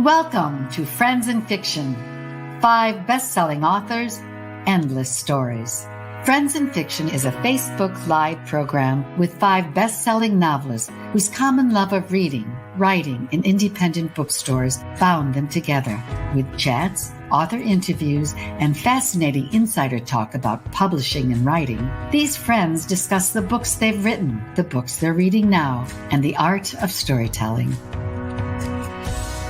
Welcome to Friends in Fiction. 5 best-selling authors, endless stories. Friends in Fiction is a Facebook Live program with 5 best-selling novelists whose common love of reading, writing, and independent bookstores bound them together with chats, author interviews, and fascinating insider talk about publishing and writing. These friends discuss the books they've written, the books they're reading now, and the art of storytelling.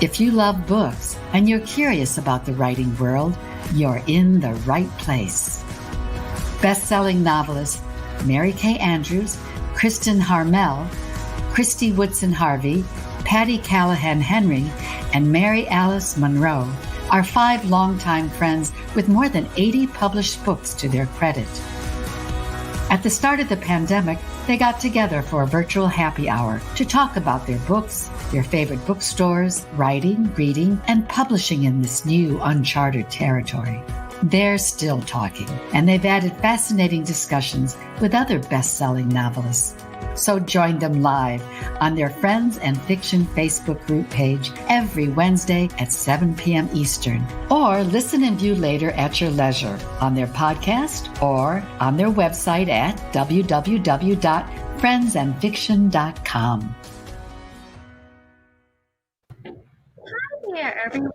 If you love books and you're curious about the writing world, you're in the right place. Best-selling novelists Mary Kay Andrews, Kristen Harmel, Kristy Woodson Harvey, Patty Callahan Henry, and Mary Alice Monroe are 5 longtime friends with more than 80 published books to their credit. At the start of the pandemic, they got together for a virtual happy hour to talk about their books, their favorite bookstores, writing, reading, and publishing in this new uncharted territory. They're still talking, and they've added fascinating discussions with other best-selling novelists. So join them live on their Friends and Fiction Facebook group page every Wednesday at 7 p.m. Eastern, or listen and view later at your leisure on their podcast or on their website at www.friendsandfiction.com. Hi there, everyone.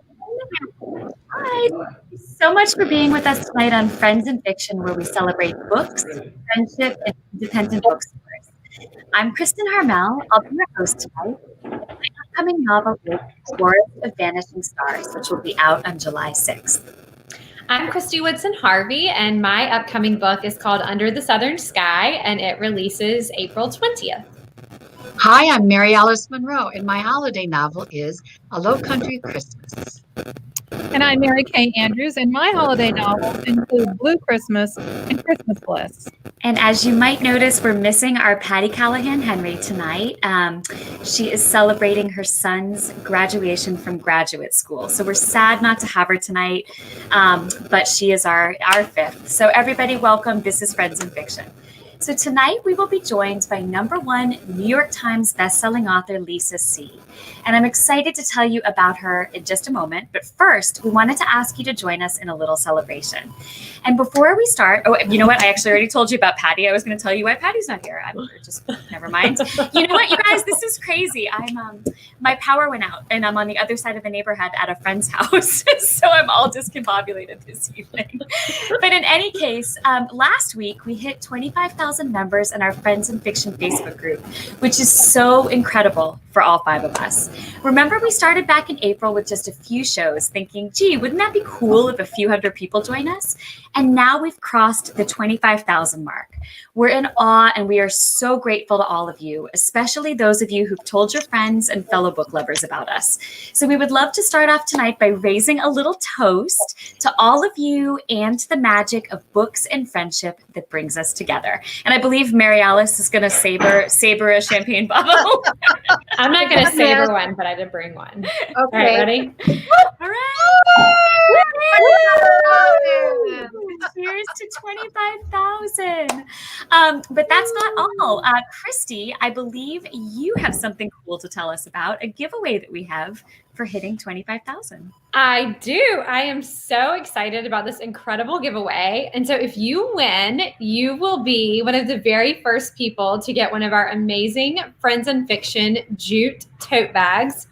Hi. Thank you so much for being with us tonight on Friends in Fiction, where we celebrate books, friendship, and independent bookstores. I'm Kristen Harmel. I'll be your host tonight. My upcoming novel is Forest of Vanishing Stars, which will be out on July 6th. I'm Kristy Woodson Harvey, and my upcoming book is called Under the Southern Sky, and it releases April 20th. Hi, I'm Mary Alice Monroe, and my holiday novel is A Low Country Christmas. And I'm Mary Kay Andrews, and my holiday novels include Blue Christmas and Christmas Bliss. And as you might notice, we're missing our Patty Callahan Henry tonight. She is celebrating her son's graduation from graduate school. So we're sad not to have her tonight, but she is our 5th. So everybody welcome. This is Friends in Fiction. So tonight we will be joined by #1 New York Times bestselling author Lisa See. And I'm excited to tell you about her in just a moment. But first, we wanted to ask you to join us in a little celebration. And before we start, oh, you know what? I actually already told you about Patty. I was going to tell you why Patty's not here. Never mind. You know what, you guys? This is crazy. My power went out, and I'm on the other side of the neighborhood at a friend's house. So I'm all discombobulated this evening. But in any case, last week we hit 25,000 members in our Friends in Fiction Facebook group, which is so incredible for all 5 of us. Remember, we started back in April with just a few shows thinking, gee, wouldn't that be cool if a few hundred people join us? And now we've crossed the 25,000 mark. We're in awe, and we are so grateful to all of you, especially those of you who've told your friends and fellow book lovers about us. So we would love to start off tonight by raising a little toast to all of you and to the magic of books and friendship that brings us together. And I believe Mary Alice is going to saber a champagne bottle. I'm not going to savor one, but I did bring one. Okay. All right, ready? All right. Cheers to 25,000. But that's not all. Kristy, I believe you have something cool to tell us about, a giveaway that we have for hitting 25,000. I do. I am so excited about this incredible giveaway. And so if you win, you will be one of the very first people to get one of our amazing Friends in Fiction jute tote bags.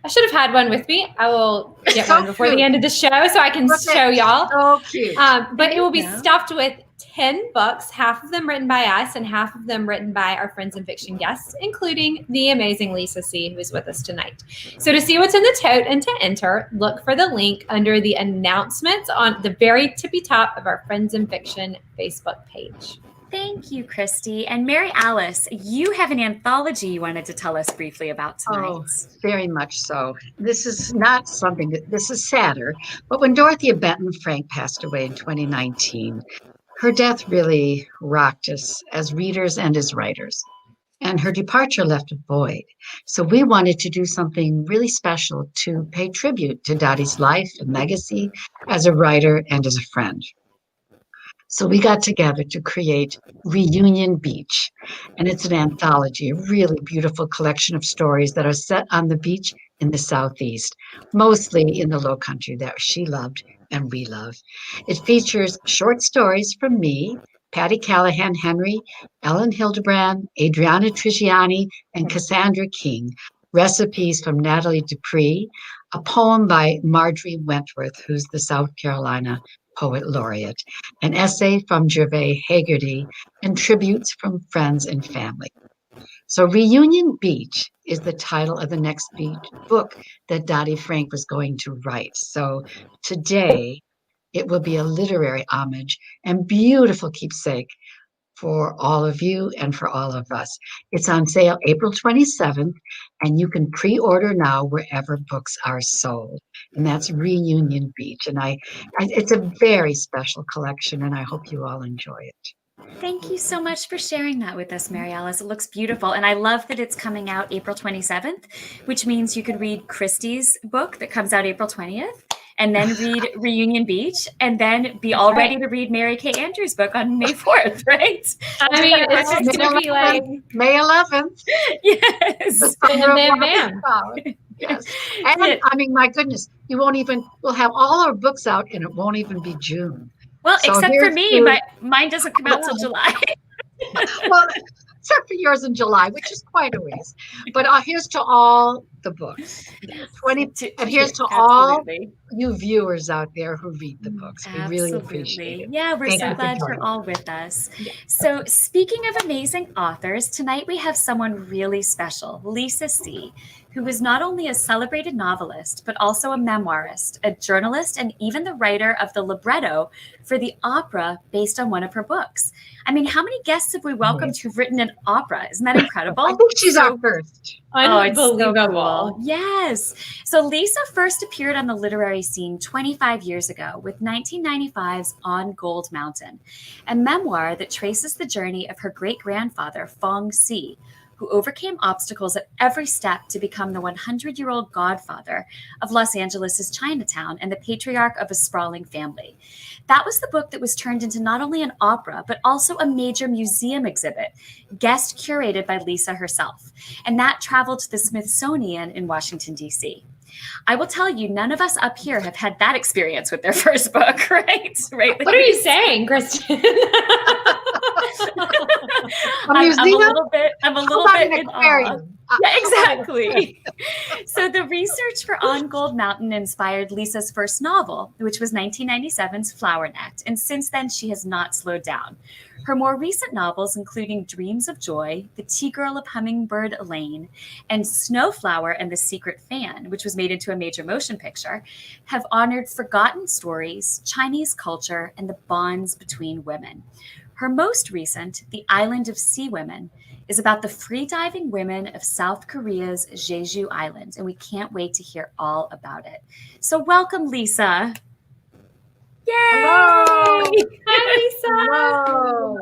I should have had one with me. I will get one before the end of the show so I can show y'all. So cute. But it will be stuffed with 10 books, half of them written by us and half of them written by our Friends in Fiction guests, including the amazing Lisa See, who is with us tonight. So to see what's in the tote and to enter, look for the link under the announcements on the very tippy top of our Friends in Fiction Facebook page. Thank you, Kristy. And Mary Alice, you have an anthology you wanted to tell us briefly about tonight. Oh, very much so. This is not something this is sadder, but when Dorothea Benton Frank passed away in 2019, her death really rocked us as readers and as writers. And her departure left a void. So we wanted to do something really special to pay tribute to Dottie's life and legacy as a writer and as a friend. So we got together to create Reunion Beach, and it's an anthology, a really beautiful collection of stories that are set on the beach in the Southeast, mostly in the Low Country that she loved and we love. It features short stories from me, Patty Callahan Henry, Ellen Hildebrand, Adriana Trigiani, and Cassandra King, recipes from Natalie Dupree, a poem by Marjorie Wentworth, who's the South Carolina Poet Laureate, an essay from Gervais Haggerty, and tributes from friends and family. So Reunion Beach is the title of the next book that Dottie Frank was going to write. So today it will be a literary homage and beautiful keepsake for all of you and for all of us. It's on sale April 27th, and you can pre-order now wherever books are sold. And that's Reunion Beach. And it's a very special collection, and I hope you all enjoy it. Thank you so much for sharing that with us, Mary Alice. It looks beautiful. And I love that it's coming out April 27th, which means you could read Kristy's book that comes out April 20th, and then read Reunion Beach, and then be all ready to read Mary Kay Andrews' book on May 4th, right? I mean, it's just going to be like May 11th. Yes. And then bam. Yes. And I mean, my goodness, we'll have all our books out and it won't even be June. Well, So except for here's me, mine doesn't come out till July. Well, except for yours in July, which is quite a ways. But here's to all the books. And here's to all you viewers out there who read the books. We really appreciate it. Yeah, we're so glad you're all with us. So speaking of amazing authors, tonight we have someone really special, Lisa C., who is not only a celebrated novelist, but also a memoirist, a journalist, and even the writer of the libretto for the opera based on one of her books. I mean, how many guests have we welcomed who've written an opera? Isn't that incredible? I think she's our first. Unbelievable. Yes. So Lisa first appeared on the literary scene 25 years ago with 1995's On Gold Mountain, a memoir that traces the journey of her great-grandfather, Fong Si, who overcame obstacles at every step to become the 100-year-old godfather of Los Angeles' Chinatown and the patriarch of a sprawling family. That was the book that was turned into not only an opera, but also a major museum exhibit, guest curated by Lisa herself. And that traveled to the Smithsonian in Washington, D.C. I will tell you, none of us up here have had that experience with their first book, right? Right? What are you saying, Kristy? I'm a little bit in awe. Yeah, exactly. Oh, So the research for On Gold Mountain inspired Lisa's first novel, which was 1997's Flower Net, and since then she has not slowed down. Her more recent novels, including Dreams of Joy, The Tea Girl of Hummingbird Lane, and Snowflower and the Secret Fan, which was made into a major motion picture, have honored forgotten stories, Chinese culture, and the bonds between women. Her most recent, The Island of Sea Women, is about the freediving women of South Korea's Jeju Island, and we can't wait to hear all about it. So welcome, Lisa. Yay! Hello. Hi, Lisa. Hello.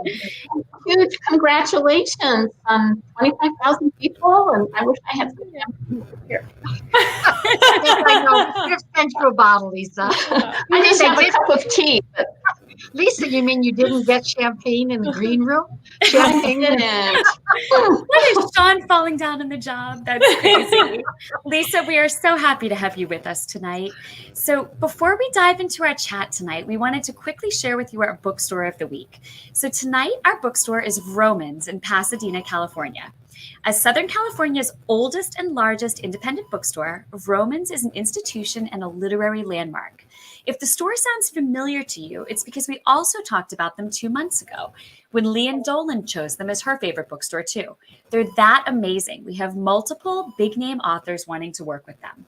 Huge congratulations on 25,000 people, and I wish I had some champagne here. Yes, I know. We just sent you a bottle, Lisa. I just have a cup of tea, but Lisa, you mean you didn't get champagne in the green room? I Champagne. didn't. What is Sean falling down on the job? That's crazy. Lisa, we are so happy to have you with us tonight. So before we dive into our chat tonight, we wanted to quickly share with you our bookstore of the week. So tonight, our bookstore is Vroman's in Pasadena, California. As Southern California's oldest and largest independent bookstore, Vroman's is an institution and a literary landmark. If the store sounds familiar to you, it's because we also talked about them 2 months ago when Leanne Dolan chose them as her favorite bookstore too. They're that amazing. We have multiple big-name authors wanting to work with them.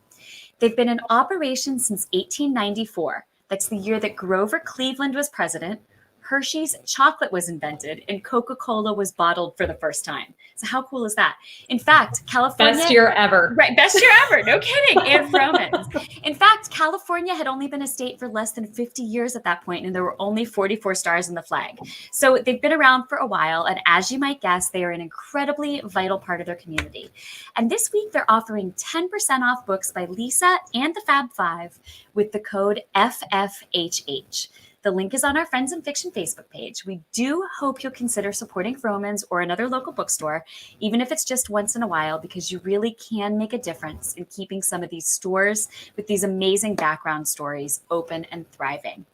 They've been in operation since 1894. That's the year that Grover Cleveland was president, Hershey's chocolate was invented, and Coca-Cola was bottled for the first time. So how cool is that? In fact, California— Best year ever. Right, best year ever, no kidding, and Romans. In fact, California had only been a state for less than 50 years at that point, and there were only 44 stars in the flag. So they've been around for a while, and as you might guess, they are an incredibly vital part of their community. And this week, they're offering 10% off books by Lisa and the Fab Five with the code FFHH. The link is on our Friends in Fiction Facebook page. We do hope you'll consider supporting Vroman's or another local bookstore, even if it's just once in a while, because you really can make a difference in keeping some of these stores with these amazing background stories open and thriving.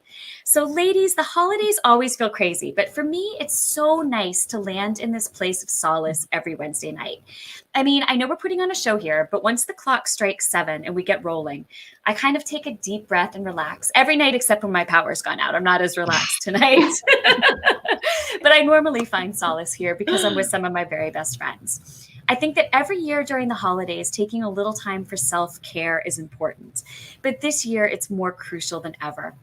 So ladies, the holidays always feel crazy, but for me, it's so nice to land in this place of solace every Wednesday night. I mean, I know we're putting on a show here, but once the clock strikes 7 and we get rolling, I kind of take a deep breath and relax every night, except when my power's gone out. I'm not as relaxed tonight, but I normally find solace here because I'm with some of my very best friends. I think that every year during the holidays, taking a little time for self-care is important, but this year it's more crucial than ever.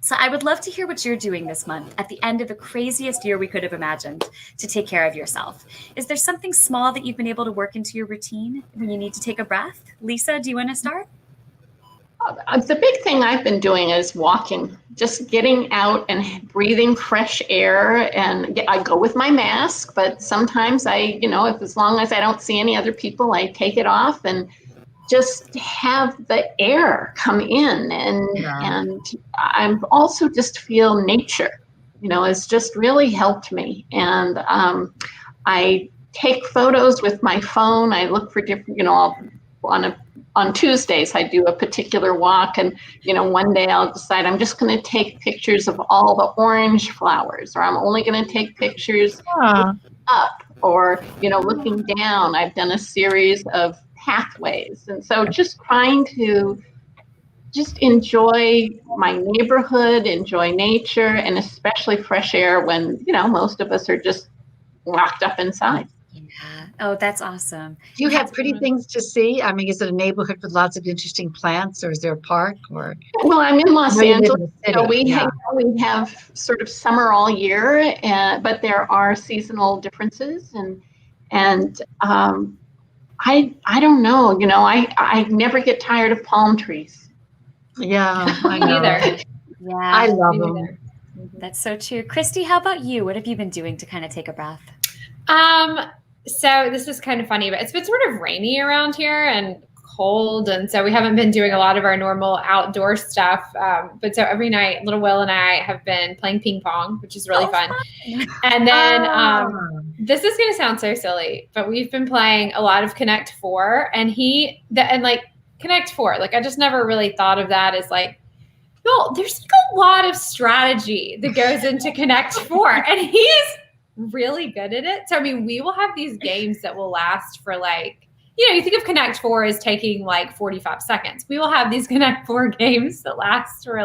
So I would love to hear what you're doing this month at the end of the craziest year we could have imagined to take care of yourself. Is there something small that you've been able to work into your routine when you need to take a breath? Lisa, do you want to start? The big thing I've been doing is walking, just getting out and breathing fresh air. And I go with my mask, but sometimes if as long as I don't see any other people, I take it off and just have the air come in, and I'm also just feel nature, it's just really helped me. And I take photos with my phone. I look for different, on Tuesdays I do a particular walk, and one day I'll decide I'm just going to take pictures of all the orange flowers, or I'm only going to take pictures up, or looking down. I've done a series of pathways. And so just trying to just enjoy my neighborhood, enjoy nature, and especially fresh air when, most of us are just locked up inside. Yeah. Oh, that's awesome. Do you have pretty things to see? I mean, is it a neighborhood with lots of interesting plants, or is there a park? Or well, I'm in Los Angeles, so we have sort of summer all year, but there are seasonal differences, and I don't know, I never get tired of palm trees. Yeah, I know. Either. Yeah, I love them. That's so true. Kristy, how about you? What have you been doing to kind of take a breath? So this is kind of funny, but it's been sort of rainy around here and cold. And so we haven't been doing a lot of our normal outdoor stuff. But so every night, little Will and I have been playing ping pong, which is really fun. And then, this is going to sound so silly, but we've been playing a lot of Connect 4, and Connect 4, I just never really thought of that as no, there's a lot of strategy that goes into Connect 4, and he is really good at it. So, I mean, we will have these games that will last for you think of Connect 4 as taking 45 seconds. We will have these Connect 4 games that last for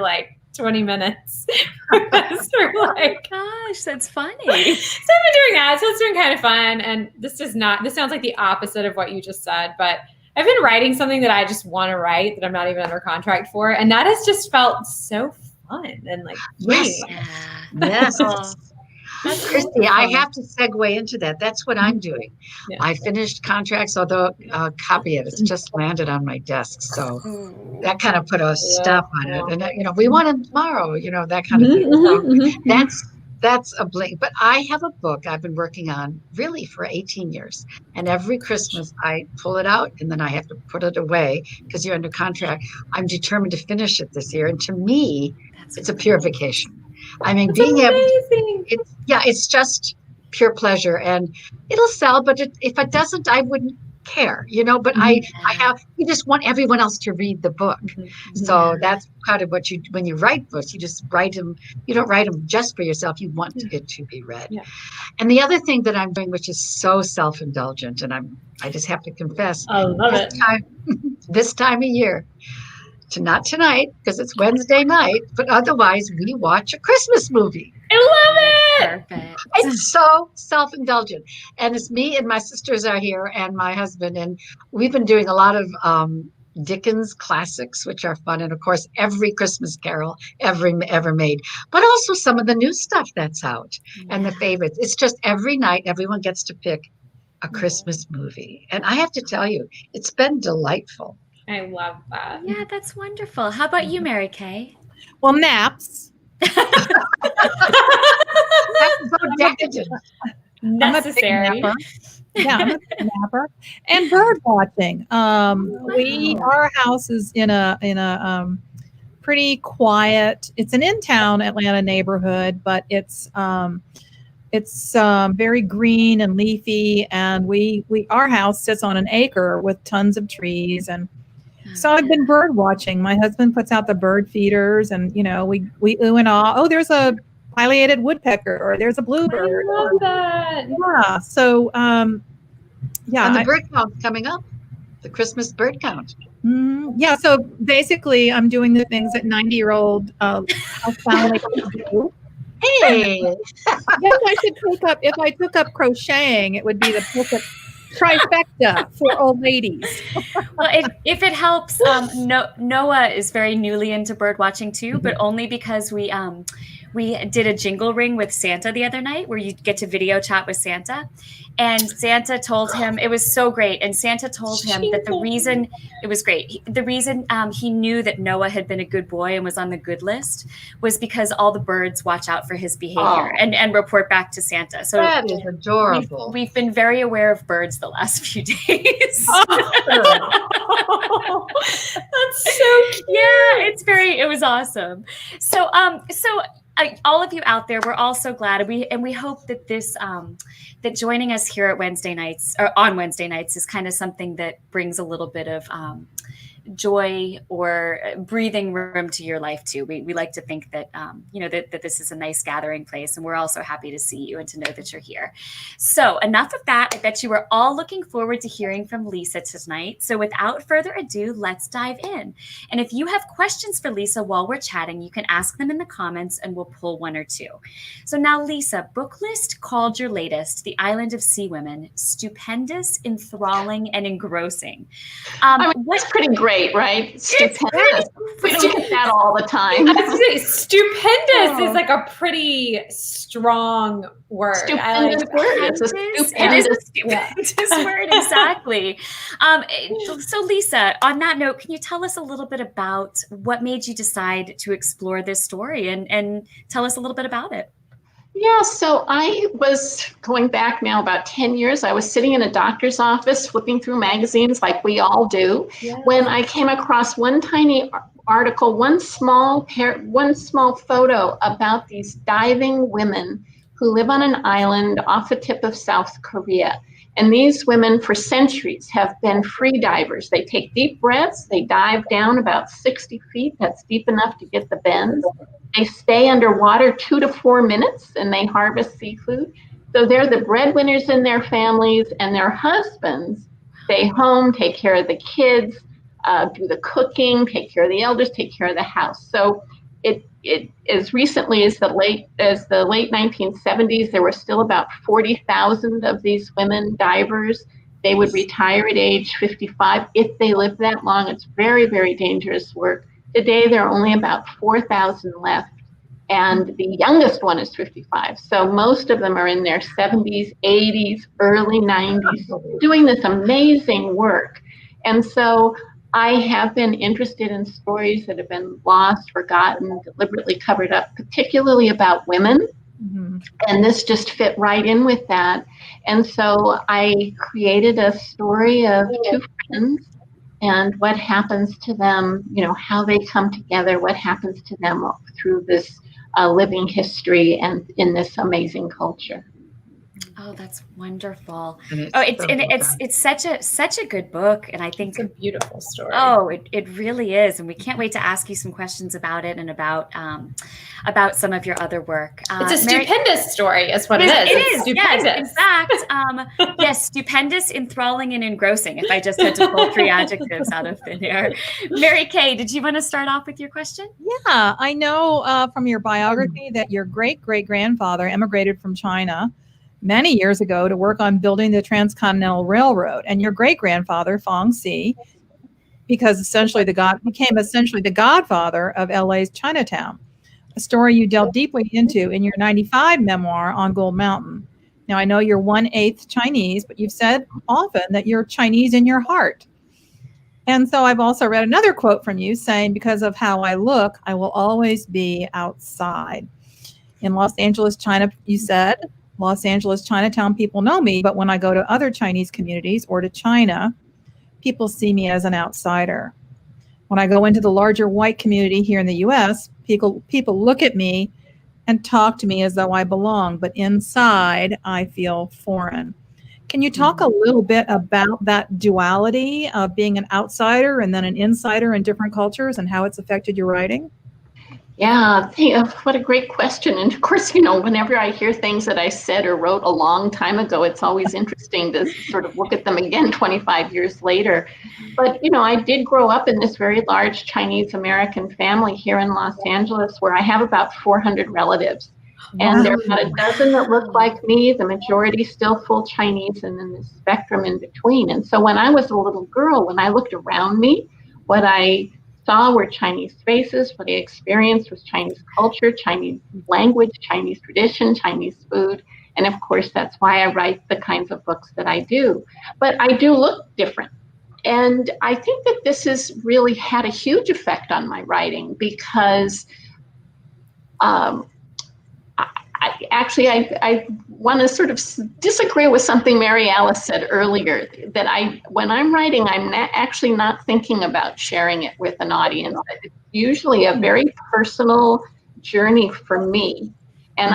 20 minutes. Gosh, that's funny. So I've been doing that. So it's been kind of fun. And this sounds like the opposite of what you just said, but I've been writing something that I just want to write that I'm not even under contract for. And that has just felt so fun and yes. Yes. Kristy, I have to segue into that. That's what I'm doing. Yeah. I finished contracts, although a copy of it's just landed on my desk. So that kind of put a stop on it. And, we want it tomorrow, that kind of thing. So that's a blink. But I have a book I've been working on really for 18 years. And every Christmas I pull it out and then I have to put it away because you're under contract. I'm determined to finish it this year. And to me, it's a purification. I mean, it's just pure pleasure, and it'll sell, but if it doesn't, I wouldn't care, but you just want everyone else to read the book. So that's kind of when you write books, you just write them, you don't write them just for yourself. You want it to be read. Yeah. And the other thing that I'm doing, which is so self-indulgent, and I just have to confess, I love this time of year, not tonight because it's Wednesday night, but otherwise we watch a Christmas movie. I love it. Perfect. It's so self-indulgent, and it's me and my sisters are here and my husband, and we've been doing a lot of Dickens classics, which are fun, and of course every Christmas Carol ever made, but also some of the new stuff that's out and the favorites. It's just every night everyone gets to pick a Christmas movie, and I have to tell you, it's been delightful. I love that. Yeah, that's wonderful. How about you, Mary Kay? Well, naps. That's so decadent. Necessary. I'm a big napper. And bird watching. Our house is in a pretty quiet. It's an in-town Atlanta neighborhood, but it's very green and leafy, and our house sits on an acre with tons of trees. And so I've been bird watching. My husband puts out the bird feeders, and we ooh and ah. Oh, there's a pileated woodpecker, or there's a bluebird. I love that. Yeah. So yeah. And the bird count's coming up. The Christmas bird count. Yeah. So basically, I'm doing the things that 90-year-old house family do. Hey, If I took up crocheting, it would be the perfect trifecta for old ladies. Well, if it helps, Noah is very newly into bird watching too, but only because we did a jingle ring with Santa the other night where you get to video chat with Santa. And Santa told him, it was so great. And Santa told him that the reason he knew that Noah had been a good boy and was on the good list was because all the birds watch out for his behavior and report back to Santa. So that is adorable. We've been very aware of birds the last few days. That's so cute. Yeah, it was awesome. So all of you out there, we're all so glad, and we hope that this that joining us here at Wednesday nights or on Wednesday nights is kind of something that brings a little bit of joy or breathing room to your life too. We like to think that that this is a nice gathering place, and we're also happy to see you and to know that you're here. So enough of that. I bet you are all looking forward to hearing from Lisa tonight. So without further ado, let's dive in. And if you have questions for Lisa while we're chatting, you can ask them in the comments and we'll pull one or two. So now, Lisa, book list called your latest, The Island of Sea Women, stupendous, enthralling, and engrossing. What's pretty great, right? Stupendous. We don't get that all the time. Stupendous is like a pretty strong word. Stupendous word. It is a stupendous word, exactly. So Lisa, on that note, can you tell us a little bit about what made you decide to explore this story and tell us a little bit about it? Yeah, so I was going back now about 10 years. I was sitting in a doctor's office flipping through magazines like we all do, when I came across one tiny article, one small photo about these diving women who live on an island off the tip of South Korea. And these women for centuries have been free divers. They take deep breaths, they dive down about 60 feet. That's deep enough to get the bends. They stay underwater 2 to 4 minutes and they harvest seafood. So they're the breadwinners in their families, and their husbands stay home, take care of the kids, do the cooking, take care of the elders, take care of the house. So it as recently as the late 1970s, there were still about 40,000 of these women divers. They would retire at age 55 if they lived that long. It's very, very dangerous work. Today, there are only about 4,000 left, and the youngest one is 55. So most of them are in their 70s, 80s, early 90s, doing this amazing work. And so I have been interested in stories that have been lost, forgotten, deliberately covered up, particularly about women. Mm-hmm. And this just fit right in with that. And so I created a story of two friends and what happens to them, how they come together, what happens to them through this living history and in this amazing culture. Oh, that's wonderful. It's such a good book, and I think it's a beautiful story. Oh, it really is, and we can't wait to ask you some questions about it and about some of your other work. It's a stupendous story, is what it is. It is stupendous. Yes, in fact, yes, stupendous, enthralling, and engrossing. If I just had to pull 3 adjectives out of thin air. Mary Kay, did you want to start off with your question? Yeah, I know from your biography that your great-great-grandfather emigrated from China many years ago to work on building the Transcontinental Railroad, and your great-grandfather, Fong Si, became essentially the godfather of LA's Chinatown, a story you delved deeply into in your 95 memoir on Gold Mountain. Now, I know you're 1/8 Chinese, but you've said often that you're Chinese in your heart. And so I've also read another quote from you saying, because of how I look, I will always be outside. In Los Angeles, China, you said, Los Angeles, Chinatown, people know me, but when I go to other Chinese communities or to China, people see me as an outsider. When I go into the larger white community here in the US, people look at me and talk to me as though I belong, but inside I feel foreign. Can you talk a little bit about that duality of being an outsider and then an insider in different cultures and how it's affected your writing? Yeah, what a great question. And of course, whenever I hear things that I said or wrote a long time ago, it's always interesting to sort of look at them again 25 years later. But, I did grow up in this very large Chinese American family here in Los Angeles, where I have about 400 relatives. And there are about a dozen that look like me, the majority still full Chinese, and then the spectrum in between. And so when I was a little girl, when I looked around me, what I saw were Chinese faces. What I experienced was Chinese culture, Chinese language, Chinese tradition, Chinese food. And of course, that's why I write the kinds of books that I do. But I do look different. And I think that this has really had a huge effect on my writing because I want to sort of disagree with something Mary Alice said earlier, that when I'm writing, I'm actually not thinking about sharing it with an audience. It's usually a very personal journey for me. And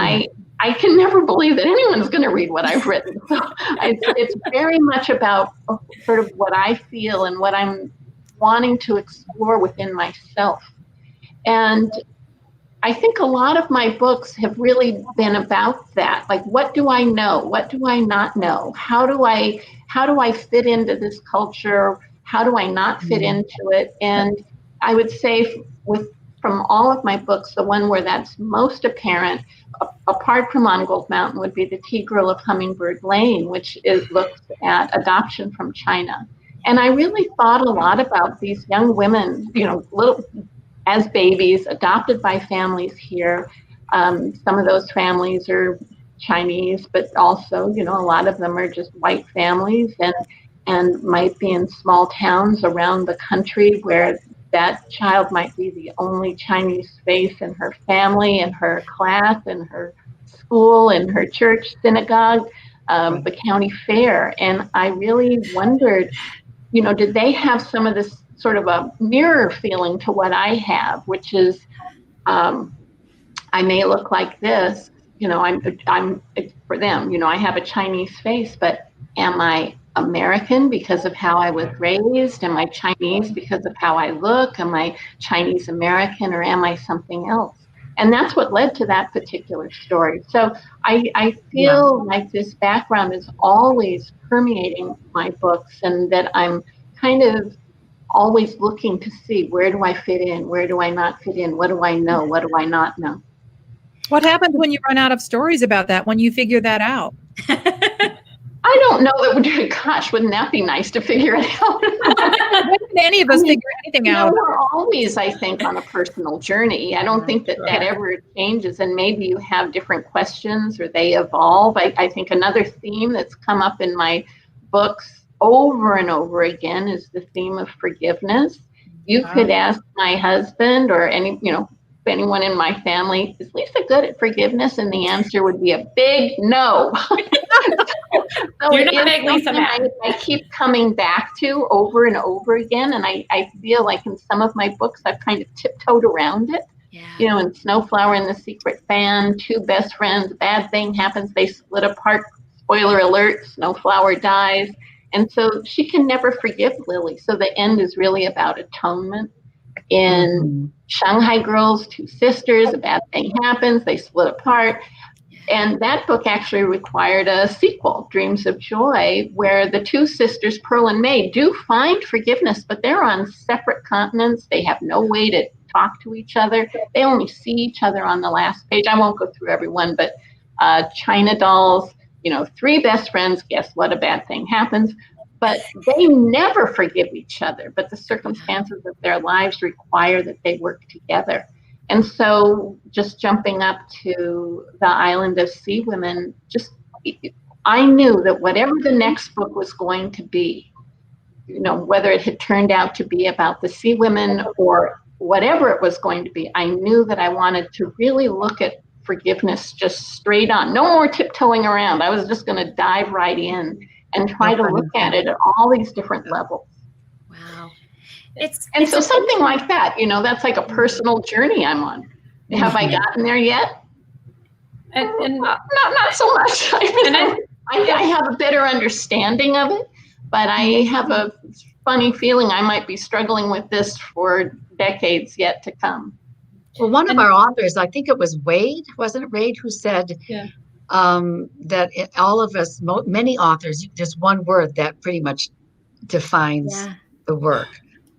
I can never believe that anyone's going to read what I've written. So it's very much about sort of what I feel and what I'm wanting to explore within myself. And I think a lot of my books have really been about that. Like, what do I know? What do I not know? How do I fit into this culture? How do I not fit into it? And I would say from all of my books, the one where that's most apparent, apart from On Gold Mountain, would be The Tea Girl of Hummingbird Lane, which looks at adoption from China. And I really thought a lot about these young women, as babies, adopted by families here. Some of those families are Chinese, but also, a lot of them are just white families and might be in small towns around the country where that child might be the only Chinese face in her family, in her class, in her school, in her church, synagogue, the county fair. And I really wondered, did they have some of this sort of a mirror feeling to what I have, which is I may look like this, I'm for them, I have a Chinese face, but am I American because of how I was raised? Am I Chinese because of how I look? Am I Chinese American, or am I something else? And that's what led to that particular story. So I feel like this background is always permeating my books, and that I'm kind of always looking to see, where do I fit in? Where do I not fit in? What do I know? What do I not know? What happens when you run out of stories about that, when you figure that out? I don't know. Gosh, wouldn't that be nice to figure it out? When can any of us figure anything out? We're always, I think, on a personal journey. I don't think that ever changes, and maybe you have different questions or they evolve. I think another theme that's come up in my books over and over again is the theme of forgiveness. You could ask my husband or anyone in my family, is Lisa good at forgiveness? And the answer would be a big no. So you're not big Lisa mad. I keep coming back to over and over again. And I feel like in some of my books, I've kind of tiptoed around it. Yeah. In Snowflower and the Secret Band, two best friends, a bad thing happens, they split apart. Spoiler alert, Snowflower dies. And so she can never forgive Lily. So the end is really about atonement. In Shanghai Girls, two sisters, a bad thing happens, they split apart. And that book actually required a sequel, Dreams of Joy, where the two sisters, Pearl and May, do find forgiveness, but they're on separate continents. They have no way to talk to each other. They only see each other on the last page. I won't go through everyone, but China Dolls, three best friends, guess what? A bad thing happens. But they never forgive each other. But the circumstances of their lives require that they work together. And so just jumping up to the Island of Sea Women, I knew that whatever the next book was going to be, whether it had turned out to be about the Sea Women or whatever it was going to be, I knew that I wanted to really look at forgiveness just straight on. No more tiptoeing around. I was just going to dive right in and try to look at it at all these different levels. Wow. And so something like that, that's like a personal journey I'm on. Have I gotten there yet? And not so much. I have a better understanding of it, but I have a funny feeling I might be struggling with this for decades yet to come. Well, one of our authors, I think it was Wade, wasn't it Wade, who said that all of us, many authors, there's one word that pretty much defines the work.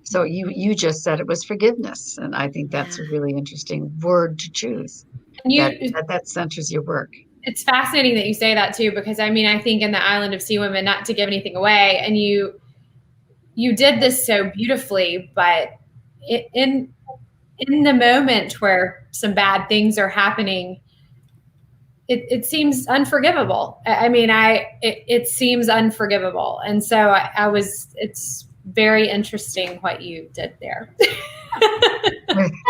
So you just said it was forgiveness, and I think that's a really interesting word to choose. That centers your work. It's fascinating that you say that too, because I think in the Island of Sea Women, not to give anything away, and you did this so beautifully, but in the moment where some bad things are happening, it seems unforgivable. It seems unforgivable. And so it's very interesting what you did there.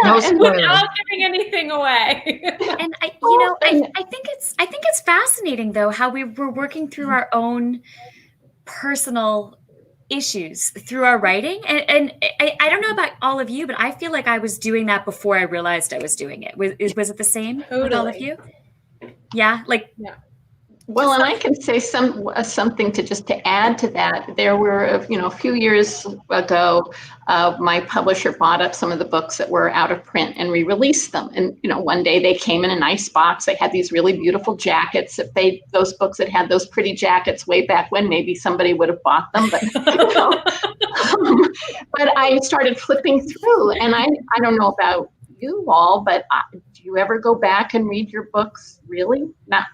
No spoiler. Without giving anything away. And I think it's fascinating though, how we were working through our own personal issues through our writing. And I don't know about all of you, but I feel like I was doing that before I realized I was doing it. Was it the same with all of you? Yeah. Well, and I can say something to add to that. There were, a few years ago, my publisher bought up some of the books that were out of print and re-released them. And, one day they came in a nice box. They had these really beautiful jackets. If those books that had those pretty jackets way back when, maybe somebody would have bought them. But, but I started flipping through, and I don't know about you all, but do you ever go back and read your books? Really? Not,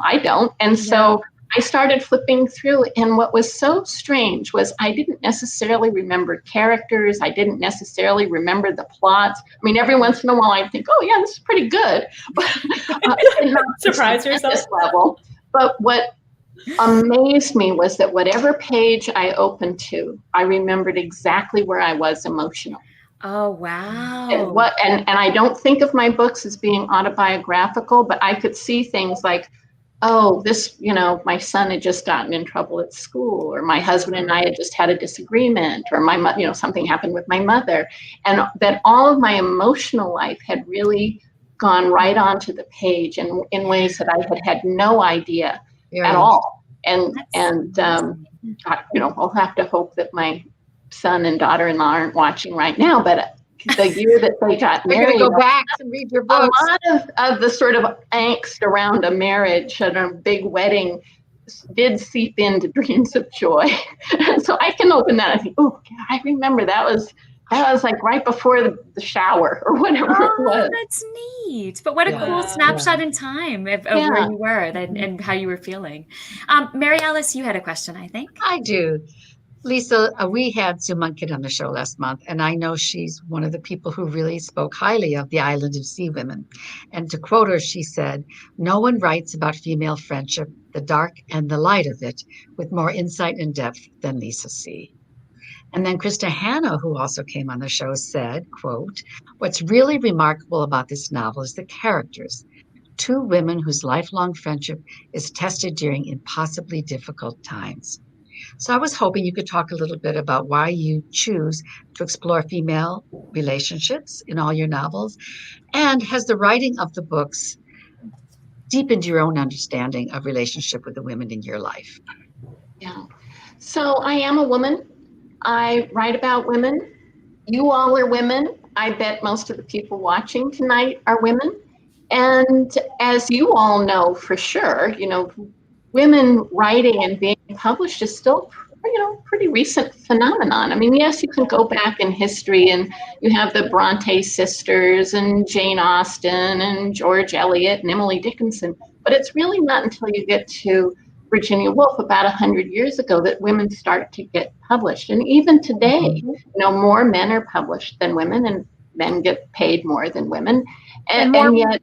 I don't. And so I started flipping through, and what was so strange was I didn't necessarily remember characters. I didn't necessarily remember the plots. Every once in a while I'd think, oh yeah, this is pretty good. But not surprise yourself. This level. But what amazed me was that whatever page I opened to, I remembered exactly where I was emotionally. Oh, wow. And I don't think of my books as being autobiographical, but I could see things like, oh, this, my son had just gotten in trouble at school, or my husband and I had just had a disagreement, or something happened with my mother. And that all of my emotional life had really gone right onto the page in ways that I had no idea at all. And I'll have to hope that my son and daughter-in-law aren't watching right now, but the year that they got married, go back and read your books. A lot of the sort of angst around a marriage and a big wedding did seep into Dreams of Joy. And so I can open that and think, oh, I remember that was like right before the shower or whatever it was. That's neat. But what a cool snapshot in time of where you were and how you were feeling. Mary Alice, you had a question, I think. I do. Lisa, we had Sue Monken on the show last month, and I know she's one of the people who really spoke highly of the Island of Sea Women. And to quote her, she said, "No one writes about female friendship, the dark and the light of it, with more insight and depth than Lisa C." And then Krista Hanna, who also came on the show, said, quote, "What's really remarkable about this novel is the characters. Two women whose lifelong friendship is tested during impossibly difficult times." So I was hoping you could talk a little bit about why you choose to explore female relationships in all your novels, and has the writing of the books deepened your own understanding of relationship with the women in your life? Yeah. So I am a woman. I write about women. You all are women. I bet most of the people watching tonight are women. And as you all know for sure, women writing and being published is still, pretty recent phenomenon. Yes, you can go back in history and you have the Bronte sisters and Jane Austen and George Eliot and Emily Dickinson, but it's really not until you get to Virginia Woolf about 100 years ago that women start to get published. And even today, more men are published than women, and men get paid more than women. And yet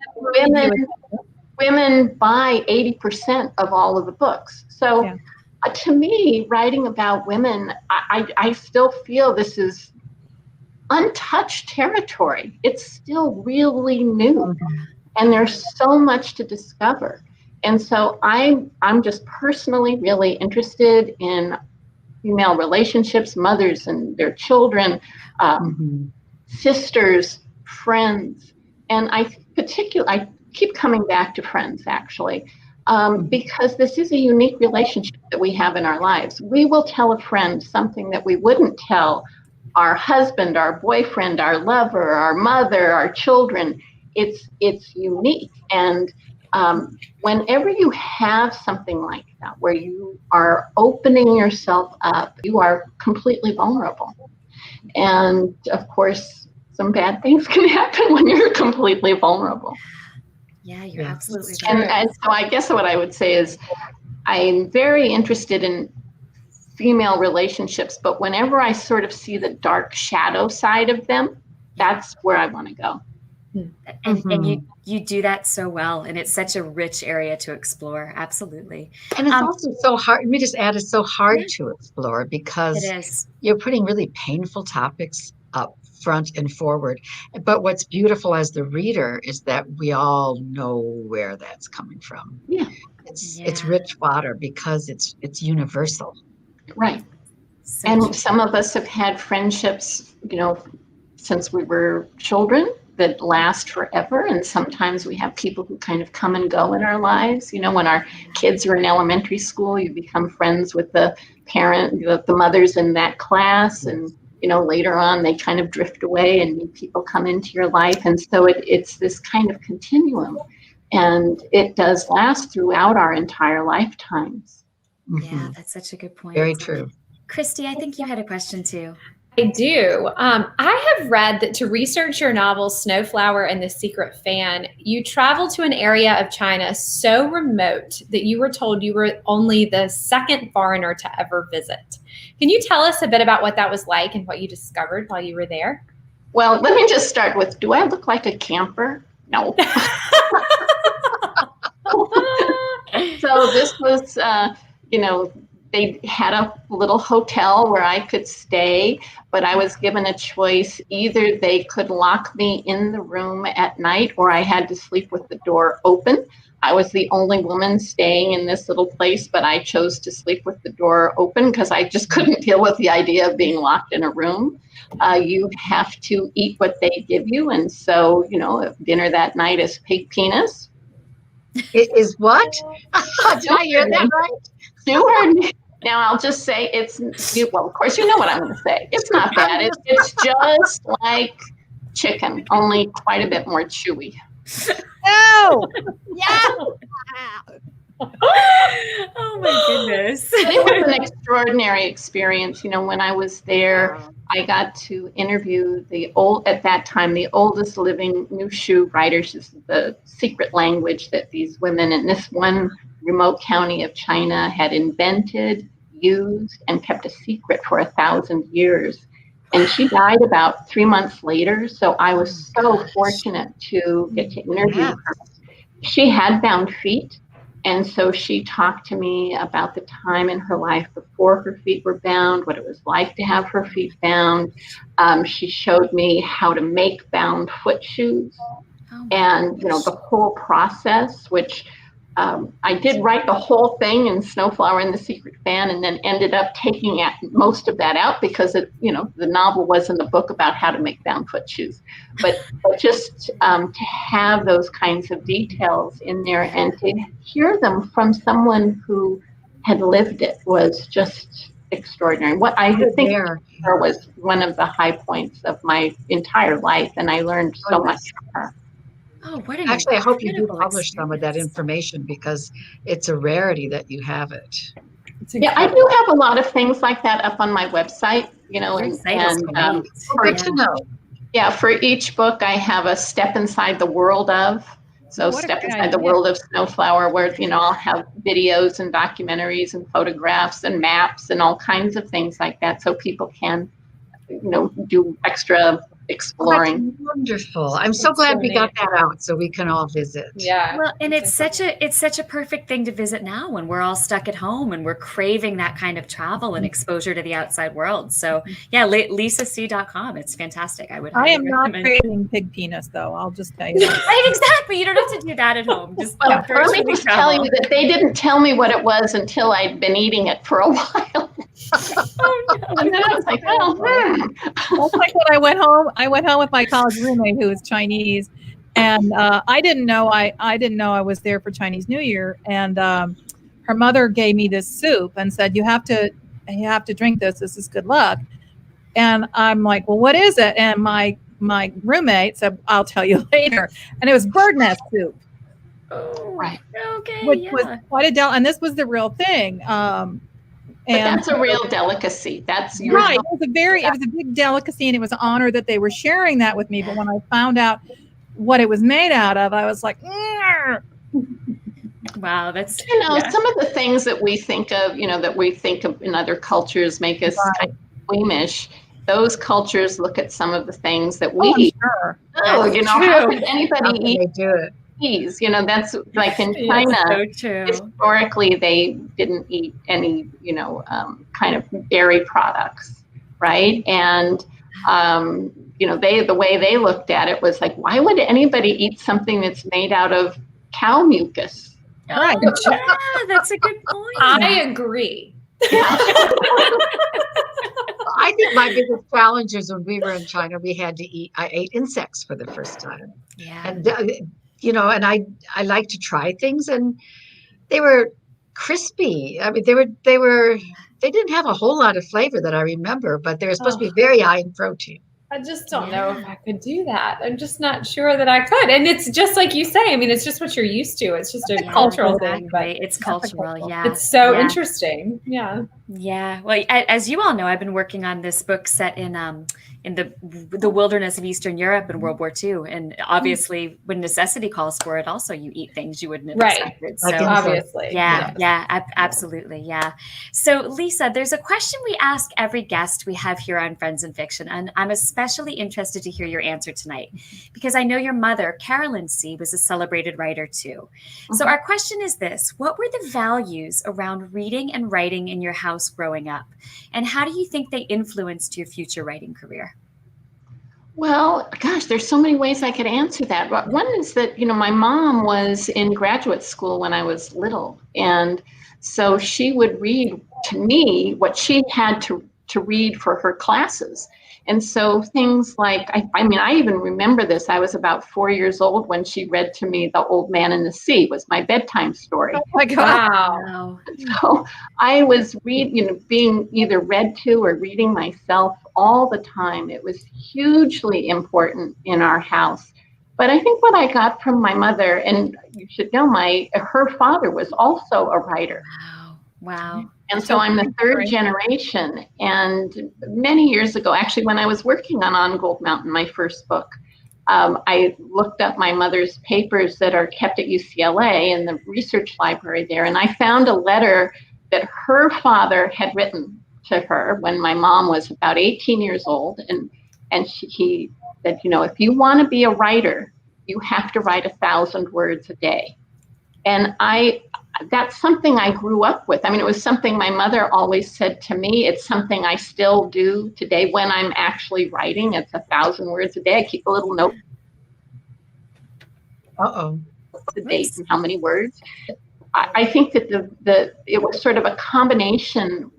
women buy 80% of all of the books. So to me, writing about women, I still feel this is untouched territory. It's still really new, and there's so much to discover. And so I'm just personally really interested in female relationships, mothers and their children, sisters, friends. And I keep coming back to friends, actually, because this is a unique relationship that we have in our lives. We will tell a friend something that we wouldn't tell our husband, our boyfriend, our lover, our mother, our children. It's unique. And whenever you have something like that, where you are opening yourself up, you are completely vulnerable. And of course, some bad things can happen when you're completely vulnerable. Yeah, you're absolutely right. And so I guess what I would say is I'm very interested in female relationships, but whenever I sort of see the dark shadow side of them, that's where I want to go. And you do that so well, and it's such a rich area to explore. Absolutely. And it's also so hard. Let me just add, it's so hard to explore because you're putting really painful topics up front and forward. But what's beautiful as the reader is that we all know where that's coming from. Yeah. It's rich water because it's universal. Right. So and some of us have had friendships, since we were children that last forever. And sometimes we have people who kind of come and go in our lives. When our kids are in elementary school, you become friends with the parent, the mothers in that class. And, later on, they kind of drift away and new people come into your life. And so it's this kind of continuum. And it does last throughout our entire lifetimes. Yeah, that's such a good point. Very true. Kristy, I think you had a question too. I do. I have read that to research your novel, Snowflower and the Secret Fan, you traveled to an area of China so remote that you were told you were only the second foreigner to ever visit. Can you tell us a bit about what that was like and what you discovered while you were there? Well, let me just start with, do I look like a camper? No. So this was, they had a little hotel where I could stay, but I was given a choice. Either they could lock me in the room at night or I had to sleep with the door open. I was the only woman staying in this little place, but I chose to sleep with the door open because I just couldn't deal with the idea of being locked in a room. You have to eat what they give you. And so, dinner that night is pig penis. It is what? Did I hear that right? You heard me. Now I'll just say well, of course, you know what I'm going to say. It's not bad. It's just like chicken, only quite a bit more chewy. No! Yeah! Oh my goodness. It was an extraordinary experience. When I was there, I got to interview at that time, the oldest living Nushu writers. This is the secret language that these women in this one remote county of China had invented, used, and kept a secret for 1,000 years. And she died about 3 months later. So I was so fortunate to get to interview her. She had bound feet. And so she talked to me about the time in her life before her feet were bound, what it was like to have her feet bound. She showed me how to make bound foot shoes and, the whole process, which I did write the whole thing in Snowflower and the Secret Fan, and then ended up taking most of that out because the novel wasn't a book about how to make bound foot shoes, but just to have those kinds of details in there and to hear them from someone who had lived it was just extraordinary. What I think was one of the high points of my entire life, and I learned so much from her. Oh, what Actually, I hope you do publish some of that information because it's a rarity that you have it. Yeah, I do have a lot of things like that up on my website, good to know. Yeah, for each book, I have a step inside the world of. So step inside the world of Snowflower, where, I'll have videos and documentaries and photographs and maps and all kinds of things like that. So people can, do extra exploring. That's wonderful. I'm so glad we got that out so we can all visit. Yeah. Well, and it's such a perfect thing to visit now when we're all stuck at home and we're craving that kind of travel and exposure to the outside world. So yeah, lisac.com. It's fantastic. I am not craving pig penis though. I'll just tell you that. Right, exactly. You don't have to do that at home. Just let me just tell you that they didn't tell me what it was until I'd been eating it for a while. And then I was like, oh, That's like when I went home with my college roommate who was Chinese, and I didn't know I was there for Chinese New Year, and her mother gave me this soup and said, you have to drink this. This is good luck. And I'm like, well, what is it? And my roommate said, I'll tell you later. And it was bird nest soup. Oh, right. Okay. Which was quite and this was the real thing. But that's a real delicacy. That's right. It was a big delicacy, and it was an honor that they were sharing that with me. But when I found out what it was made out of, I was like, wow, that's some of the things that we think of, that we think of in other cultures make us kind of squeamish. Those cultures look at some of the things that we eat. Sure. Oh, how could anybody eat do it? cheese? That's like in China. So true. Historically, they didn't eat any, kind of dairy products, right? And the way they looked at it was like, why would anybody eat something that's made out of cow mucus? Right. Yeah, that's a good point. I agree. I think my biggest challenge is when we were in China, I ate insects for the first time. Yeah. And, and I like to try things, and they were crispy. I mean, they didn't have a whole lot of flavor that I remember, but they were supposed to be very high in protein. I just don't know if I could do that. I'm just not sure that I could. And it's just like you say, I mean, it's just what you're used to. It's just a cultural thing, but it's cultural. Yeah. It's so interesting. Yeah. Yeah. Well, as you all know, I've been working on this book set in the wilderness of Eastern Europe in World War II. And obviously when necessity calls for it, also you eat things you wouldn't have expected. So obviously. Absolutely. Yeah. So Lisa, there's a question we ask every guest we have here on Friends in Fiction. And I'm especially interested to hear your answer tonight, because I know your mother, Carolyn C., was a celebrated writer too. So our question is this: what were the values around reading and writing in your house growing up? And how do you think they influenced your future writing career? Well, gosh, there's so many ways I could answer that. But one is that, my mom was in graduate school when I was little. And so she would read to me what she had to read for her classes. And so things like, I even remember this. I was about 4 years old when she read to me The Old Man and the Sea. Was my bedtime story. Oh my God. Wow. So I was being either read to or reading myself all the time. It was hugely important in our house. But I think what I got from my mother, and you should know, her father was also a writer. Wow. And so I'm the third generation. And many years ago, actually, when I was working on Gold Mountain, my first book, I looked up my mother's papers that are kept at UCLA in the research library there. And I found a letter that her father had written to her when my mom was about 18 years old. And he said, if you want to be a writer, you have to write 1,000 words a day. And that's something I grew up with. I mean, it was something my mother always said to me. It's something I still do today when I'm actually writing. It's 1,000 words a day. I keep a little note. The date and how many words. I think that it was sort of a combination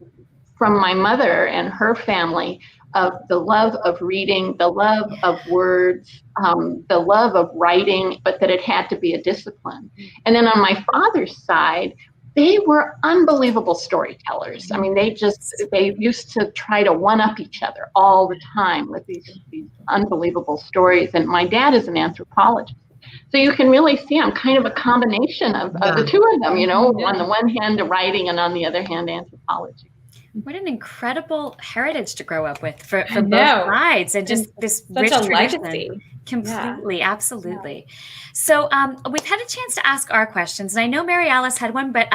from my mother and her family of the love of reading, the love of words, the love of writing, but that it had to be a discipline. And then on my father's side, they were unbelievable storytellers. I mean, they used to try to one-up each other all the time with these unbelievable stories. And my dad is an anthropologist. So you can really see I'm kind of a combination of the two of them, on the one hand, writing, and on the other hand, anthropology. What an incredible heritage to grow up with for both sides, and just this rich tradition. Legacy. Completely, absolutely. So we've had a chance to ask our questions, and I know Mary Alice had one, but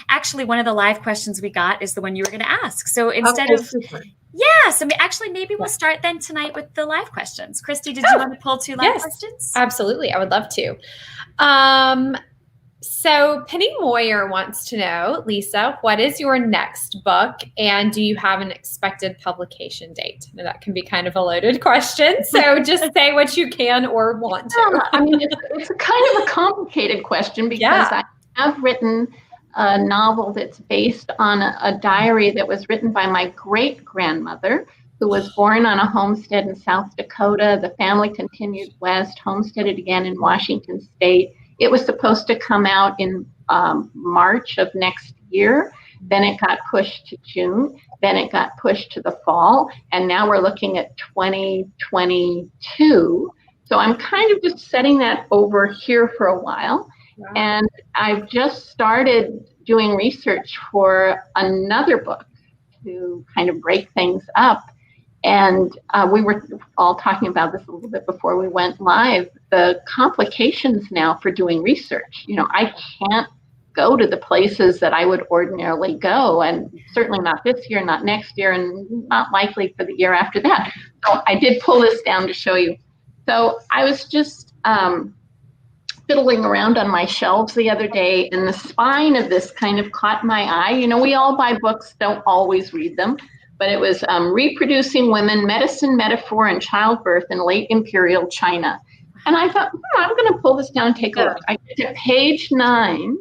actually one of the live questions we got is the one you were going to ask. So instead of so actually maybe we'll start then tonight with the live questions. Kristy, did you want to pull 2 live questions? Absolutely, I would love to. So Penny Moyer wants to know, Lisa, what is your next book, and do you have an expected publication date? Now, that can be kind of a loaded question, so just say what you can or want to. I mean, it's a kind of a complicated question because I have written a novel that's based on a diary that was written by my great-grandmother, who was born on a homestead in South Dakota. The family continued west, homesteaded again in Washington State. It was supposed to come out in March of next year. Then it got pushed to June. Then it got pushed to the fall. And now we're looking at 2022. So I'm kind of just setting that over here for a while. Wow. And I've just started doing research for another book to kind of break things up. And we were all talking about this a little bit before we went live. The complications now for doing research. You know, I can't go to the places that I would ordinarily go, and certainly not this year, not next year, and not likely for the year after that. So I did pull this down to show you. So I was just fiddling around on my shelves the other day, and the spine of this kind of caught my eye. You know, we all buy books, don't always read them, but it was Reproducing Women, Medicine, Metaphor, and Childbirth in Late Imperial China. And I thought, I'm going to pull this down and take a look. I get to page 9,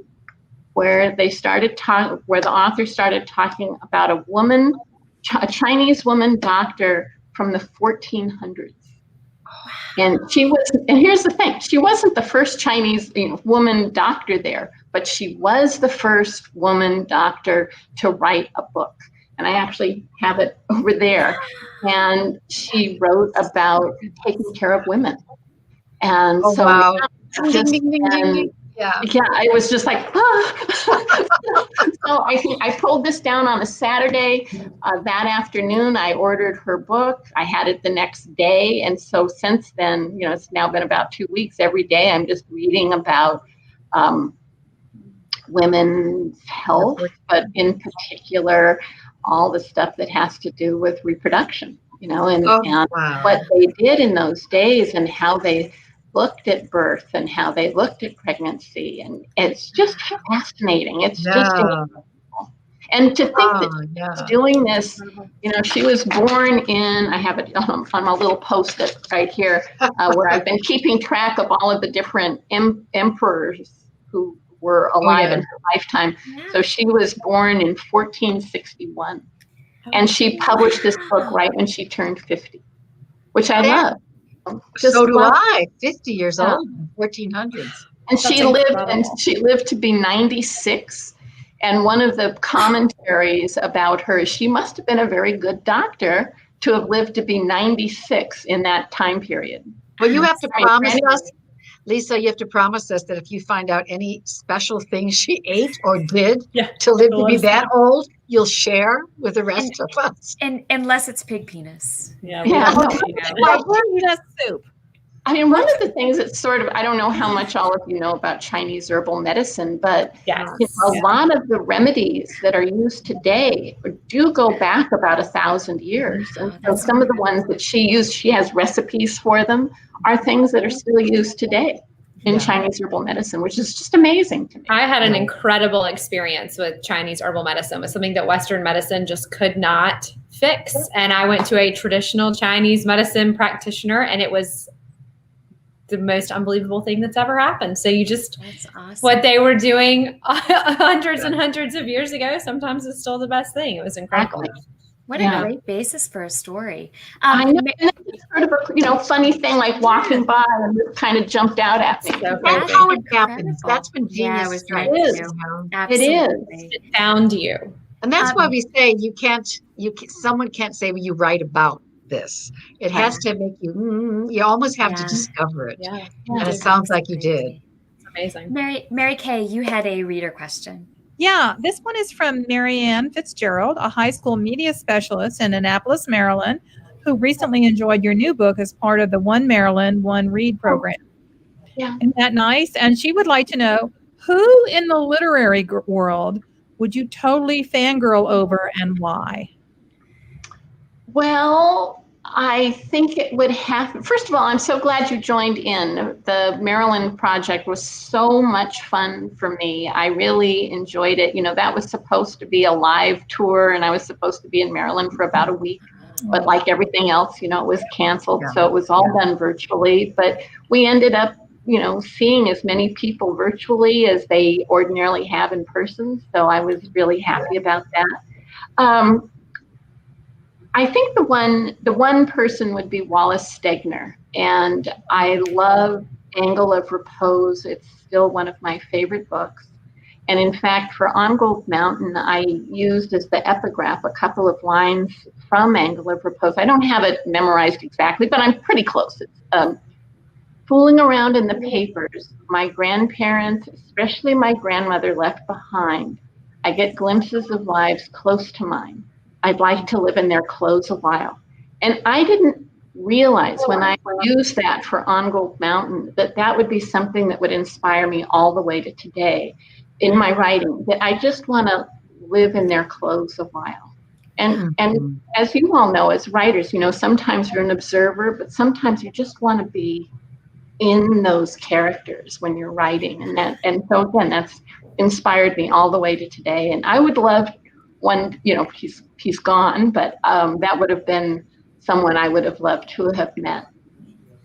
where they started talking, where the author started talking about a woman, a Chinese woman doctor from the 1400s. And she was, and here's the thing, she wasn't the first Chinese woman doctor there, but she was the first woman doctor to write a book. And I actually have it over there. And she wrote about taking care of women. And so wow. Just, yeah, I was just like, ah. So I think I pulled this down on a Saturday. That afternoon, I ordered her book. I had it the next day. And so since then, you know, it's now been about 2 weeks. Every day I'm just reading about women's health, but in particular, all the stuff that has to do with reproduction, you know, and what they did in those days and how they looked at birth and how they looked at pregnancy. And it's just fascinating. It's just incredible. And to think that she's doing this, you know, she was born in, I have it on my little Post-it right here, where I've been keeping track of all of the different emperors who were alive in her lifetime. So she was born in 1461. And she published this book right when she turned 50, which I love. So do I. 50 years old, 1400s. And she lived to be 96. And one of the commentaries about her is she must have been a very good doctor to have lived to be 96 in that time period. Well, you have to promise us, Lisa, you have to promise us that if you find out any special things she ate or did to live to be that old, you'll share with the rest of us. And unless it's pig penis. Soup. I mean, one of the things that's sort of, I don't know how much all of you know about Chinese herbal medicine, but you know, a lot of the remedies that are used today do go back about 1,000 years. And so some of the ones that she used, she has recipes for them, are things that are still used today in Chinese herbal medicine, which is just amazing to me. I had an incredible experience with Chinese herbal medicine. It was something that Western medicine just could not fix. And I went to a traditional Chinese medicine practitioner, and it was the most unbelievable thing that's ever happened. So you just, what they were doing hundreds and hundreds of years ago, sometimes is still the best thing. It was incredible. What a great basis for a story. I know, and it's sort of a funny thing, like walking by and it kind of jumped out at me. So that's how it happens. That's when genius strikes. It is. It found you. And that's why we say someone can't say, well, you write about this. It has to make you, you almost have to discover it. And it sounds like you did. It's amazing. Mary Kay, you had a reader question. Yeah, this one is from Marianne Fitzgerald, a high school media specialist in Annapolis, Maryland, who recently enjoyed your new book as part of the One Maryland, One Read program. Isn't that nice? And she would like to know, who in the literary world would you totally fangirl over and why? Well, I think it would have, first of all, I'm so glad you joined in. The Maryland project was so much fun for me. I really enjoyed it. You know, that was supposed to be a live tour, and I was supposed to be in Maryland for about a week. But like everything else, you know, it was canceled. So it was all done virtually. But we ended up seeing as many people virtually as they ordinarily have in person. So I was really happy about that. I think the one person would be Wallace Stegner, and I love Angle of Repose. It's still one of my favorite books. And in fact, for On Gold Mountain, I used as the epigraph a couple of lines from Angle of Repose. I don't have it memorized exactly, but I'm pretty close. It's fooling around in the papers, my grandparents, especially my grandmother, left behind. I get glimpses of lives close to mine. I'd like to live in their clothes a while. And I didn't realize when I used that for On Gold Mountain that would be something that would inspire me all the way to today in my writing, that I just want to live in their clothes a while. And as you all know, as writers, sometimes you're an observer, but sometimes you just want to be in those characters when you're writing. And so again, that's inspired me all the way to today. And I would love one, he's gone, but that would have been someone I would have loved to have met.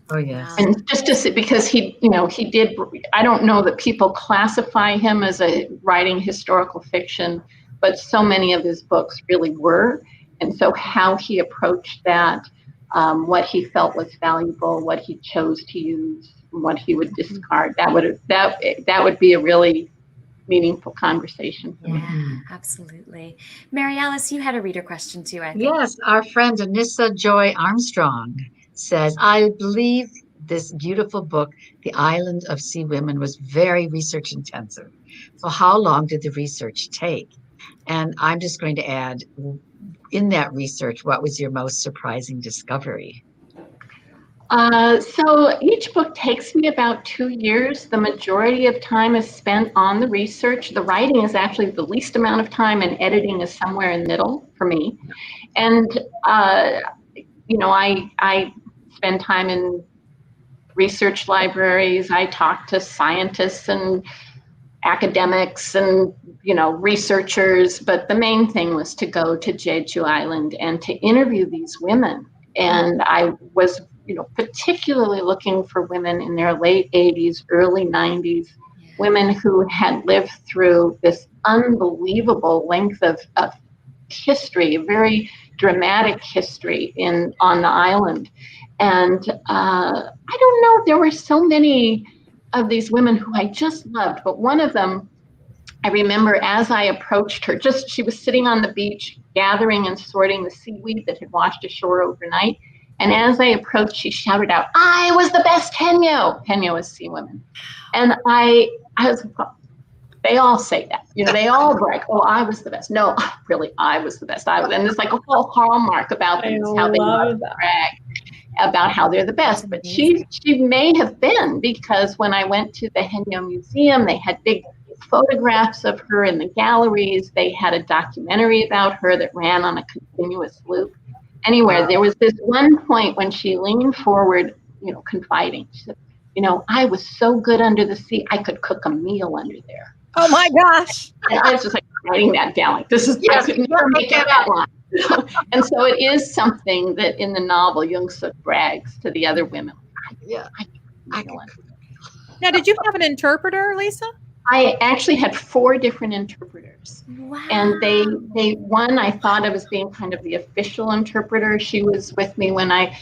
Oh, yes. And just to see, because he did, I don't know that people classify him as a writing historical fiction, but so many of his books really were. And so how he approached that, what he felt was valuable, what he chose to use, what he would discard, that would be a really meaningful conversation for me. Yeah, absolutely. Mary Alice, you had a reader question too, I think. Yes, our friend Anissa Joy Armstrong says, I believe this beautiful book, The Island of Sea Women, was very research intensive. So how long did the research take? And I'm just going to add, in that research, what was your most surprising discovery? So each book takes me about 2 years. The majority of time is spent on the research. The writing is actually the least amount of time, and editing is somewhere in the middle for me. And, I spend time in research libraries. I talk to scientists and academics and, researchers. But the main thing was to go to Jeju Island and to interview these women. And I was particularly looking for women in their late 80s, early 90s, women who had lived through this unbelievable length of history, a very dramatic history on the island. And I don't know, there were so many of these women who I just loved, but one of them, I remember as I approached her, she was sitting on the beach gathering and sorting the seaweed that had washed ashore overnight. And as I approached, she shouted out, I was the best Henyo. Henyo is sea women. And I was, they all say that, they all brag, oh, I was the best. No, really, I was the best. And there's like a whole hallmark about them, how they love to brag about how they're the best. But she may have been, because when I went to the Henyo Museum, they had big photographs of her in the galleries. They had a documentary about her that ran on a continuous loop. Anyway, there was this one point when she leaned forward, confiding. She said, I was so good under the sea, I could cook a meal under there. Oh my gosh. And I was just like writing that down. Like, this is, yes, I could never make that line. And so it is something that in the novel, Young-suk brags to the other women. Now, did you have an interpreter, Lisa? I actually had 4 different interpreters. Wow. And they one, I thought of as being kind of the official interpreter. She was with me when I,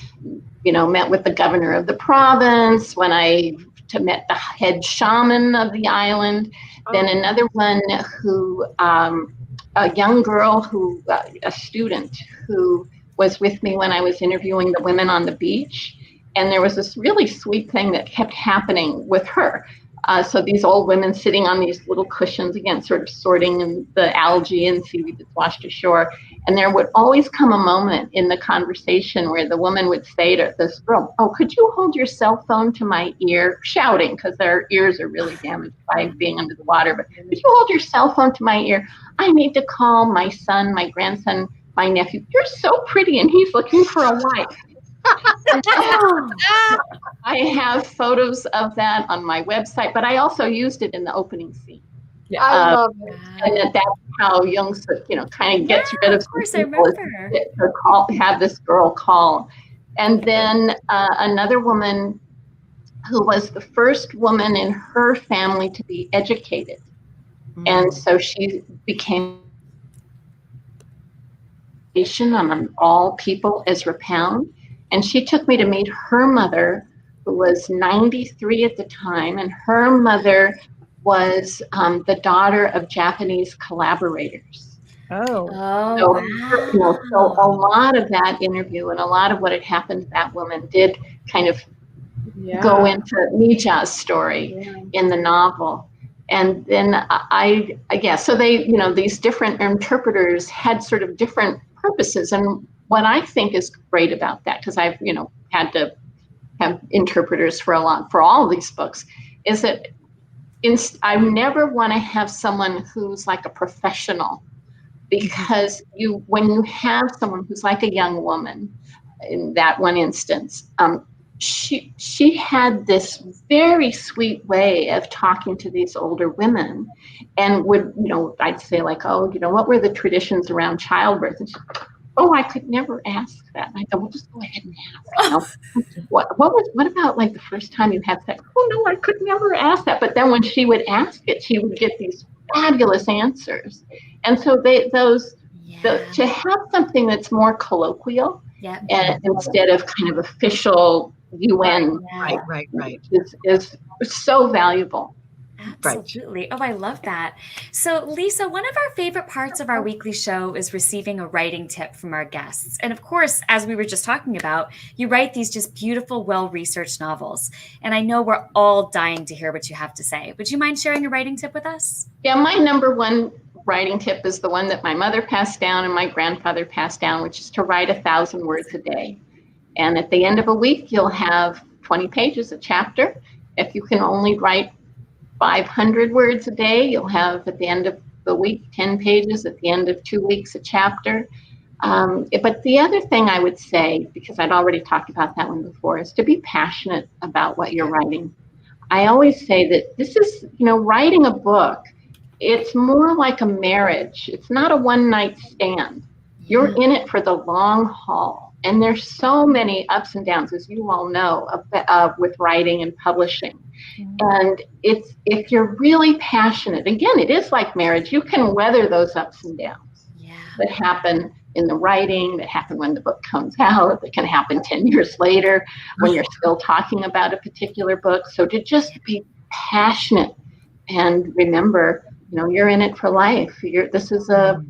met with the governor of the province, when I met the head shaman of the island. Then another one who, a young girl who, a student who was with me when I was interviewing the women on the beach. And there was this really sweet thing that kept happening with her. So these old women sitting on these little cushions, again, sort of sorting in the algae and seaweed that's washed ashore. And there would always come a moment in the conversation where the woman would say to this girl, oh, could you hold your cell phone to my ear? Shouting, because their ears are really damaged by being under the water. But could you hold your cell phone to my ear? I need to call my son, my grandson, my nephew. You're so pretty, and he's looking for a wife. I have photos of that on my website, but I also used it in the opening scene. Yeah, I love it. And that's how Young-suk, kind of gets rid of. Of course, I remember. Have this girl call, and then another woman who was the first woman in her family to be educated. And so she became on all people Ezra Pound. And she took me to meet her mother, who was 93 at the time. And her mother was the daughter of Japanese collaborators. Oh. So a lot of that interview and a lot of what had happened to that woman did kind of go into Mija's story in the novel. And then I guess, so they, these different interpreters had sort of different purposes. And what I think is great about that, because I've, had to have interpreters for all of these books, is that I never want to have someone who's like a professional, because when you have someone who's like a young woman, in that one instance, she had this very sweet way of talking to these older women, and would, I'd say like, what were the traditions around childbirth? And she, I could never ask that. And I thought, well, just go ahead and ask. What about like the first time you had sex? Oh no, I could never ask that. But then when she would ask it, she would get these fabulous answers. And so to have something that's more colloquial, and instead of kind of official UN, right, is so valuable. Absolutely. Oh, I love that. So, Lisa, one of our favorite parts of our weekly show is receiving a writing tip from our guests. And of course, as we were just talking about, you write these just beautiful, well-researched novels. And I know we're all dying to hear what you have to say. Would you mind sharing a writing tip with us? Yeah, my number one writing tip is the one that my mother passed down and my grandfather passed down, which is to write 1,000 words a day. And at the end of a week, you'll have 20 pages a chapter. If you can only write 500 words a day, you'll have at the end of the week 10 pages, at the end of 2 weeks a chapter. But the other thing I would say, because I'd already talked about that one before, is to be passionate about what you're writing. I always say that this is, writing a book, it's more like a marriage. It's not a one-night stand. You're in it for the long haul. And there's so many ups and downs, as you all know, with writing and publishing. And if you're really passionate, again, it is like marriage. You can weather those ups and downs that happen in the writing, that happen when the book comes out, that can happen 10 years later when you're still talking about a particular book. So to just be passionate and remember, you're in it for life. It's a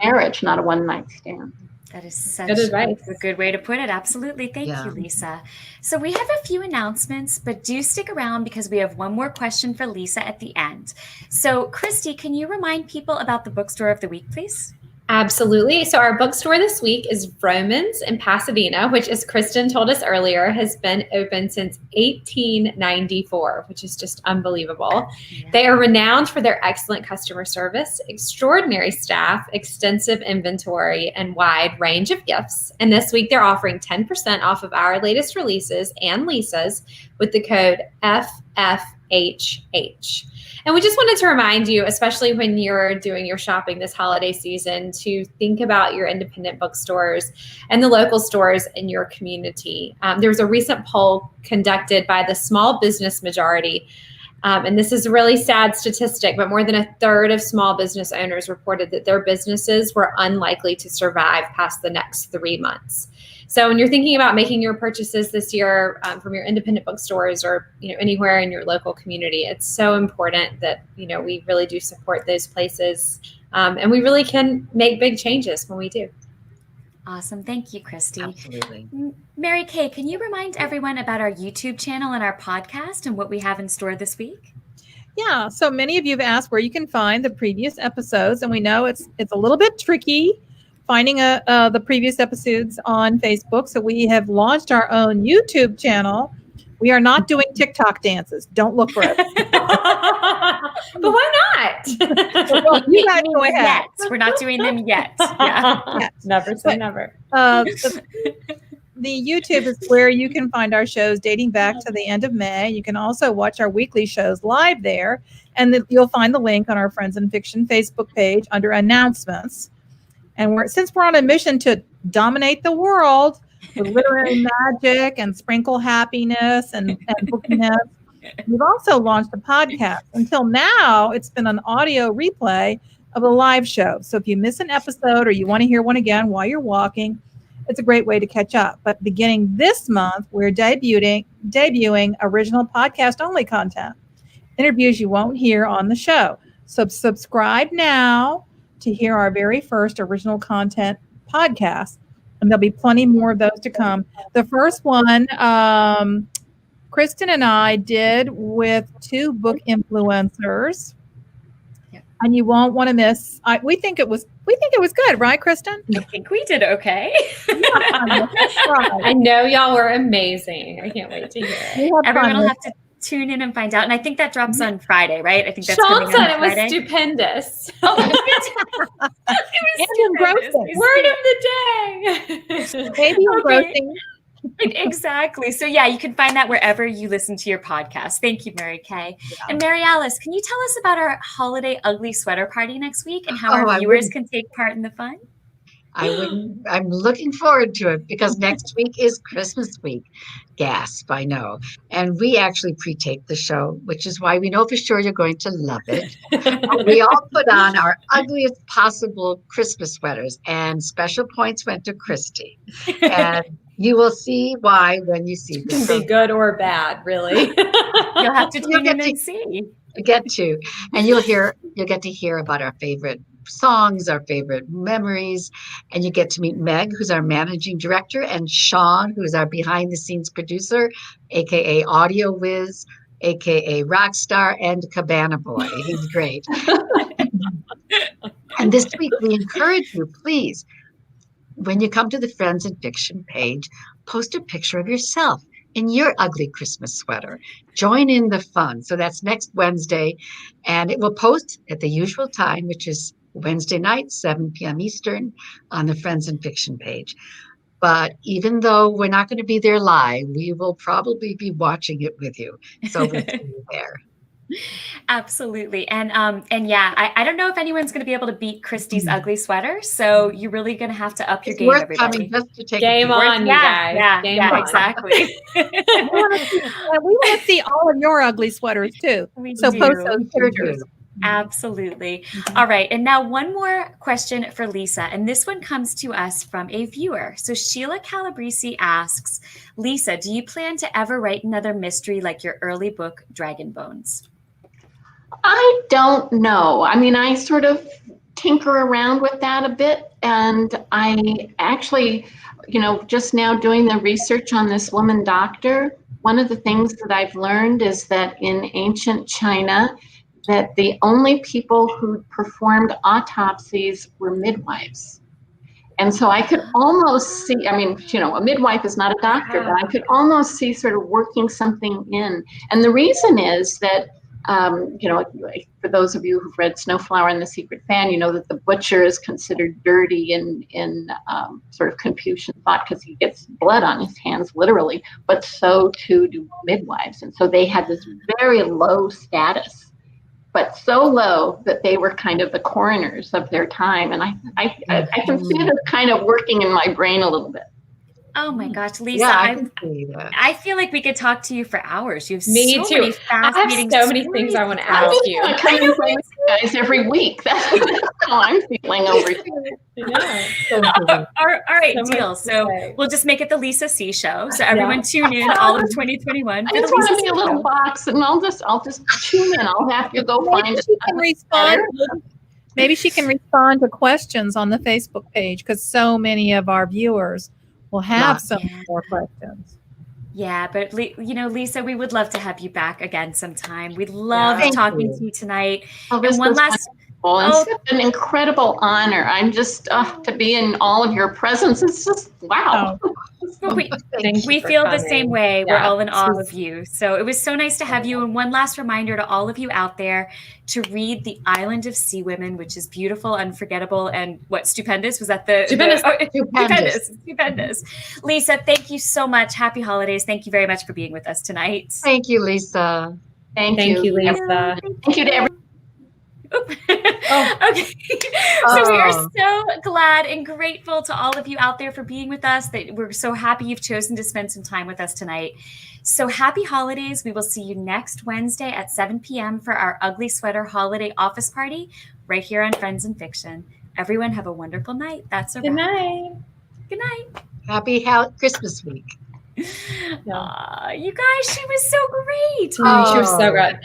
marriage, not a one-night stand. That is such a good way to put it. Absolutely. Thank you, Lisa. So we have a few announcements, but do stick around because we have one more question for Lisa at the end. So Kristy, can you remind people about the bookstore of the week, please? Absolutely. So our bookstore this week is Vroman's in Pasadena, which, as Kristen told us earlier, has been open since 1894, which is just unbelievable. Yeah. They are renowned for their excellent customer service, extraordinary staff, extensive inventory, and wide range of gifts. And this week they're offering 10% off of our latest releases and Lisa's with the code FFHH. And we just wanted to remind you, especially when you're doing your shopping this holiday season, to think about your independent bookstores and the local stores in your community. There was a recent poll conducted by the Small Business Majority. And this is a really sad statistic, but more than a third of small business owners reported that their businesses were unlikely to survive past the next 3 months. So when you're thinking about making your purchases this year from your independent bookstores or anywhere in your local community, it's so important that we really do support those places, and we really can make big changes when we do. Awesome. Thank you, Kristy. Absolutely. Mary Kay, can you remind everyone about our YouTube channel and our podcast and what we have in store this week? Yeah. So many of you have asked where you can find the previous episodes, and we know it's a little bit tricky finding the previous episodes on Facebook. So we have launched our own YouTube channel. We are not doing TikTok dances. Don't look for it. But why not? Well, you guys go ahead. Yet. We're not doing them yet. Yeah. Yes. Never say never. The YouTube is where you can find our shows dating back to the end of May. You can also watch our weekly shows live there. And you'll find the link on our Friends in Fiction Facebook page under announcements. And since we're on a mission to dominate the world, with literary magic and sprinkle happiness and bookiness. We've also launched a podcast. Until now, it's been an audio replay of a live show. So if you miss an episode or you want to hear one again while you're walking, it's a great way to catch up. But beginning this month, we're debuting original podcast-only content, interviews you won't hear on the show. So subscribe now to hear our very first original content podcast, and there'll be plenty more of those to come. The first one, Kristen and I did with 2 book influencers, and you won't want to miss. We think it was good, right, Kristen? I think we did okay. I know y'all were amazing. I can't wait to hear it. Everyone will have to tune in and find out. And I think that drops on Friday, right? I think that's Sean coming said on it Friday. was stupendous. It was stupendous. Word of the day. Maybe engrossing. Exactly. So yeah, you can find that wherever you listen to your podcast. Thank you, Mary Kay. Yeah. And Mary Alice, can you tell us about our holiday ugly sweater party next week and how our viewers can take part in the fun? I'm looking forward to it because next week is Christmas week. Gasp, I know. And we actually pre-taped the show, which is why we know for sure you're going to love it. We all put on our ugliest possible Christmas sweaters, and special points went to Kristy. And you will see why when you see this. It can be good or bad, really. You'll have to tune in and see. And you'll get to hear about our favorite songs, our favorite memories, and you get to meet Meg, who's our managing director, and Sean, who's our behind the scenes producer, aka Audio Whiz, aka Rockstar, and Cabana Boy. He's great. And this week we encourage you, please, when you come to the Friends in Fiction page, post a picture of yourself in your ugly Christmas sweater. Join in the fun. So that's next Wednesday, and it will post at the usual time, which is Wednesday night, 7 p.m. Eastern, on the Friends in Fiction page. But even though we're not going to be there live, we will probably be watching it with you. So we'll see you there. Absolutely. And yeah, I don't know if anyone's going to be able to beat Kristy's ugly sweater. So you're really going to have to up your game, everybody. Just to take game on, you guys. Yeah, exactly. We want to see all of your ugly sweaters too. So post those pictures. Absolutely. All right. And now one more question for Lisa. And this one comes to us from a viewer. So Sheila Calabrese asks, Lisa, do you plan to ever write another mystery like your early book, Dragon Bones? I don't know. I mean, I sort of tinker around with that a bit. And I actually, just now doing the research on this woman doctor, one of the things that I've learned is that in ancient China, that the only people who performed autopsies were midwives. And so I could almost see, a midwife is not a doctor, but I could almost see sort of working something in. And the reason is that, for those of you who've read Snowflower and the Secret Fan, you know that the butcher is considered dirty in sort of Confucian thought because he gets blood on his hands, literally, but so too do midwives. And so they had this very low status, but so low that they were kind of the coroners of their time. And I can see this kind of working in my brain a little bit. Oh my gosh, Lisa, Yeah, I can see that. I feel like we could talk to you for hours. You have Me so too. many fascinating I have so many things I want to I ask just you. want to come and play with you guys every week. That's how I'm feeling over here. Yeah. All right, So deal. much to So say. we'll just make it the Lisa C show. So everyone tune in all of 2021. I for the just want Lisa to be C a little show. box, and I'll just tune in. I'll have to go find Maybe it. she can respond. Maybe she can respond to questions on the Facebook page because so many of our viewers will have some more questions. Yeah, but Lisa, we would love to have you back again sometime. We love Thank talking you. to you tonight. Oh, this And one was last. wonderful and such an incredible honor. I'm just to be in all of your presence. It's just wow. We Thank you for feel the coming. same way. We're Yeah. all in awe of you. So it was so nice to have you. And one last reminder to all of you out there to read The Island of Sea Women, which is beautiful, unforgettable, and stupendous? Was that the Stupendous. Stupendous. Lisa, thank you so much. Happy holidays. Thank you very much for being with us tonight. Thank you, Lisa. Thank Thank you, you. Lisa. Thank you to everyone. Okay. So we are so glad and grateful to all of you out there for being with us. That we're so happy you've chosen to spend some time with us tonight. So happy holidays. We will see you next Wednesday at 7 p.m. for our Ugly Sweater Holiday Office Party right here on Friends and Fiction. Everyone have a wonderful night. That's a Good wrap. night. Good night. Happy Christmas week. You guys, she was so great. She was so good.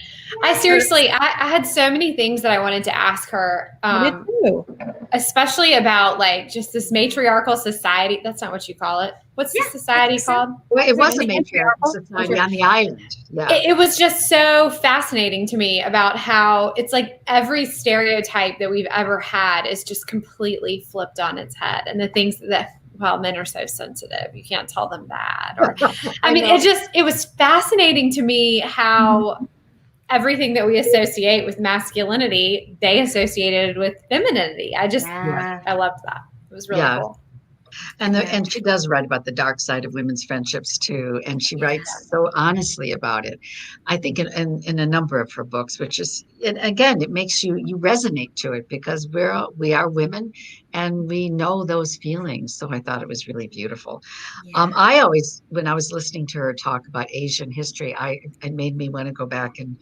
I seriously, I had so many things that I wanted to ask her, I did too. especially about like just this matriarchal society. That's not what you call it. What's the society called? Well, it was a matriarchal society on the island. Yeah. It was just so fascinating to me about how it's like every stereotype that we've ever had is just completely flipped on its head. And the things that, well, men are so sensitive. You can't tell them that. Or, I mean, it was fascinating to me how everything that we associate with masculinity, they associated with femininity. I loved that. It was really cool. And she does write about the dark side of women's friendships too, and she writes so honestly about it. I think in a number of her books, which is, and again, it makes you resonate to it because we are women, and we know those feelings. So I thought it was really beautiful. I always, when I was listening to her talk about Asian history, it made me want to go back and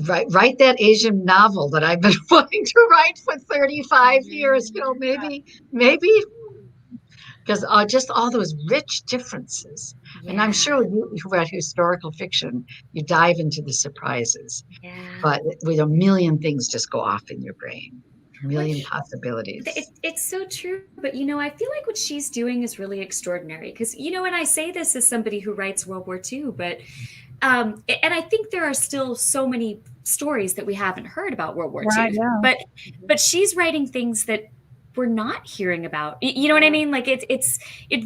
write that Asian novel that I've been wanting to write for 35 years. You know, maybe. Because just all those rich differences. And I'm sure you read historical fiction, you dive into the surprises. But with a million things just go off in your brain, a million possibilities. It's so true. But, I feel like what she's doing is really extraordinary. Because, and I say this as somebody who writes World War II, but, and I think there are still so many stories that we haven't heard about World War II. Yeah. But she's writing things that we're not hearing about. You know what I mean? Like it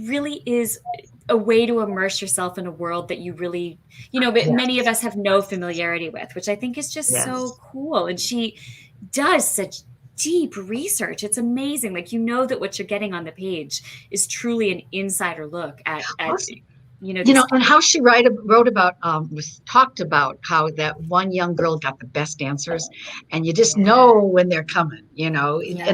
really is a way to immerse yourself in a world that you really, but many of us have no familiarity with, which I think is just so cool. And she does such deep research. It's amazing. Like, that what you're getting on the page is truly an insider look at and how she wrote about talked about how that one young girl got the best answers, and you just know when they're coming, and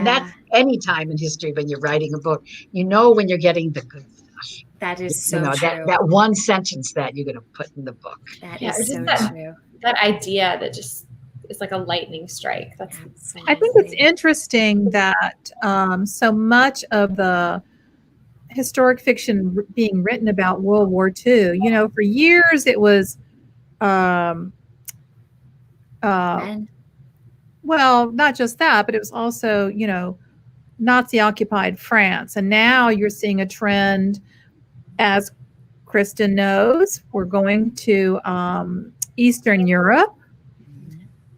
that's any time in history when you're writing a book, when you're getting the good stuff. That is so true. That one sentence that you're going to put in the book. That is so true. That idea that just is like a lightning strike. I think it's interesting that so much of the historic fiction being written about World War II, for years it was, well, not just that, but it was also, Nazi occupied France. And now you're seeing a trend, as Kristen knows, we're going to Eastern Europe.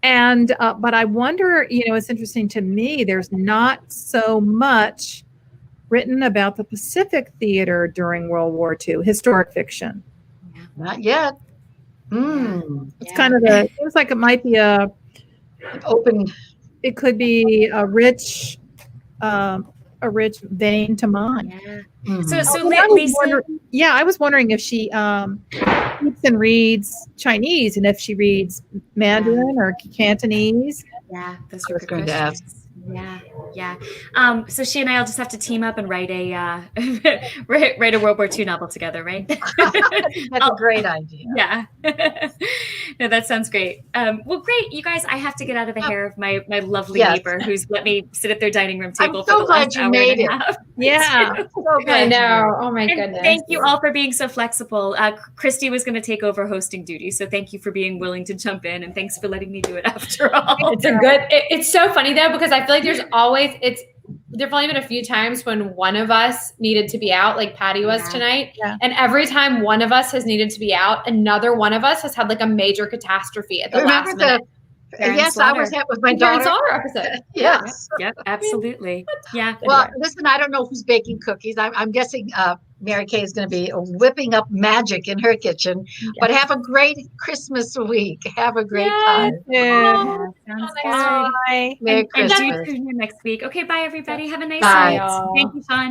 And, but I wonder, it's interesting to me, there's not so much written about the Pacific theater during World War II, historic fiction. Not yet. It's kind of it seems like it might be it could be a rich vein to mine. So I was wondering if she speaks and reads Chinese, and if she reads Mandarin or Cantonese. Yeah, those are good questions. Yeah. So she and I'll just have to team up and write a write a World War II novel together, right? That's a great idea. Yeah. No, that sounds great. Well, great, you guys. I have to get out of the hair of my lovely neighbor who's let me sit at their dining room table. I'm so glad you made it. Yeah. I know. Oh my goodness. Thank you all for being so flexible. Kristy was going to take over hosting duty, so thank you for being willing to jump in, and thanks for letting me do it after all. It's so funny though, because I feel like there's probably been a few times when one of us needed to be out, like Patty was tonight. Yeah. And every time one of us has needed to be out, another one of us has had like a major catastrophe at the last minute. Yes, I was with my daughter. Episode. Yes. Yep, absolutely. Yeah. Well, listen, I don't know who's baking cookies. I'm guessing Mary Kay is going to be whipping up magic in her kitchen. Yes. But have a great Christmas week. Have a great time. Yeah. Sounds good. Bye. Merry Christmas. And do tune in next week. Okay, bye everybody. Have a nice night. Thank you, Sean.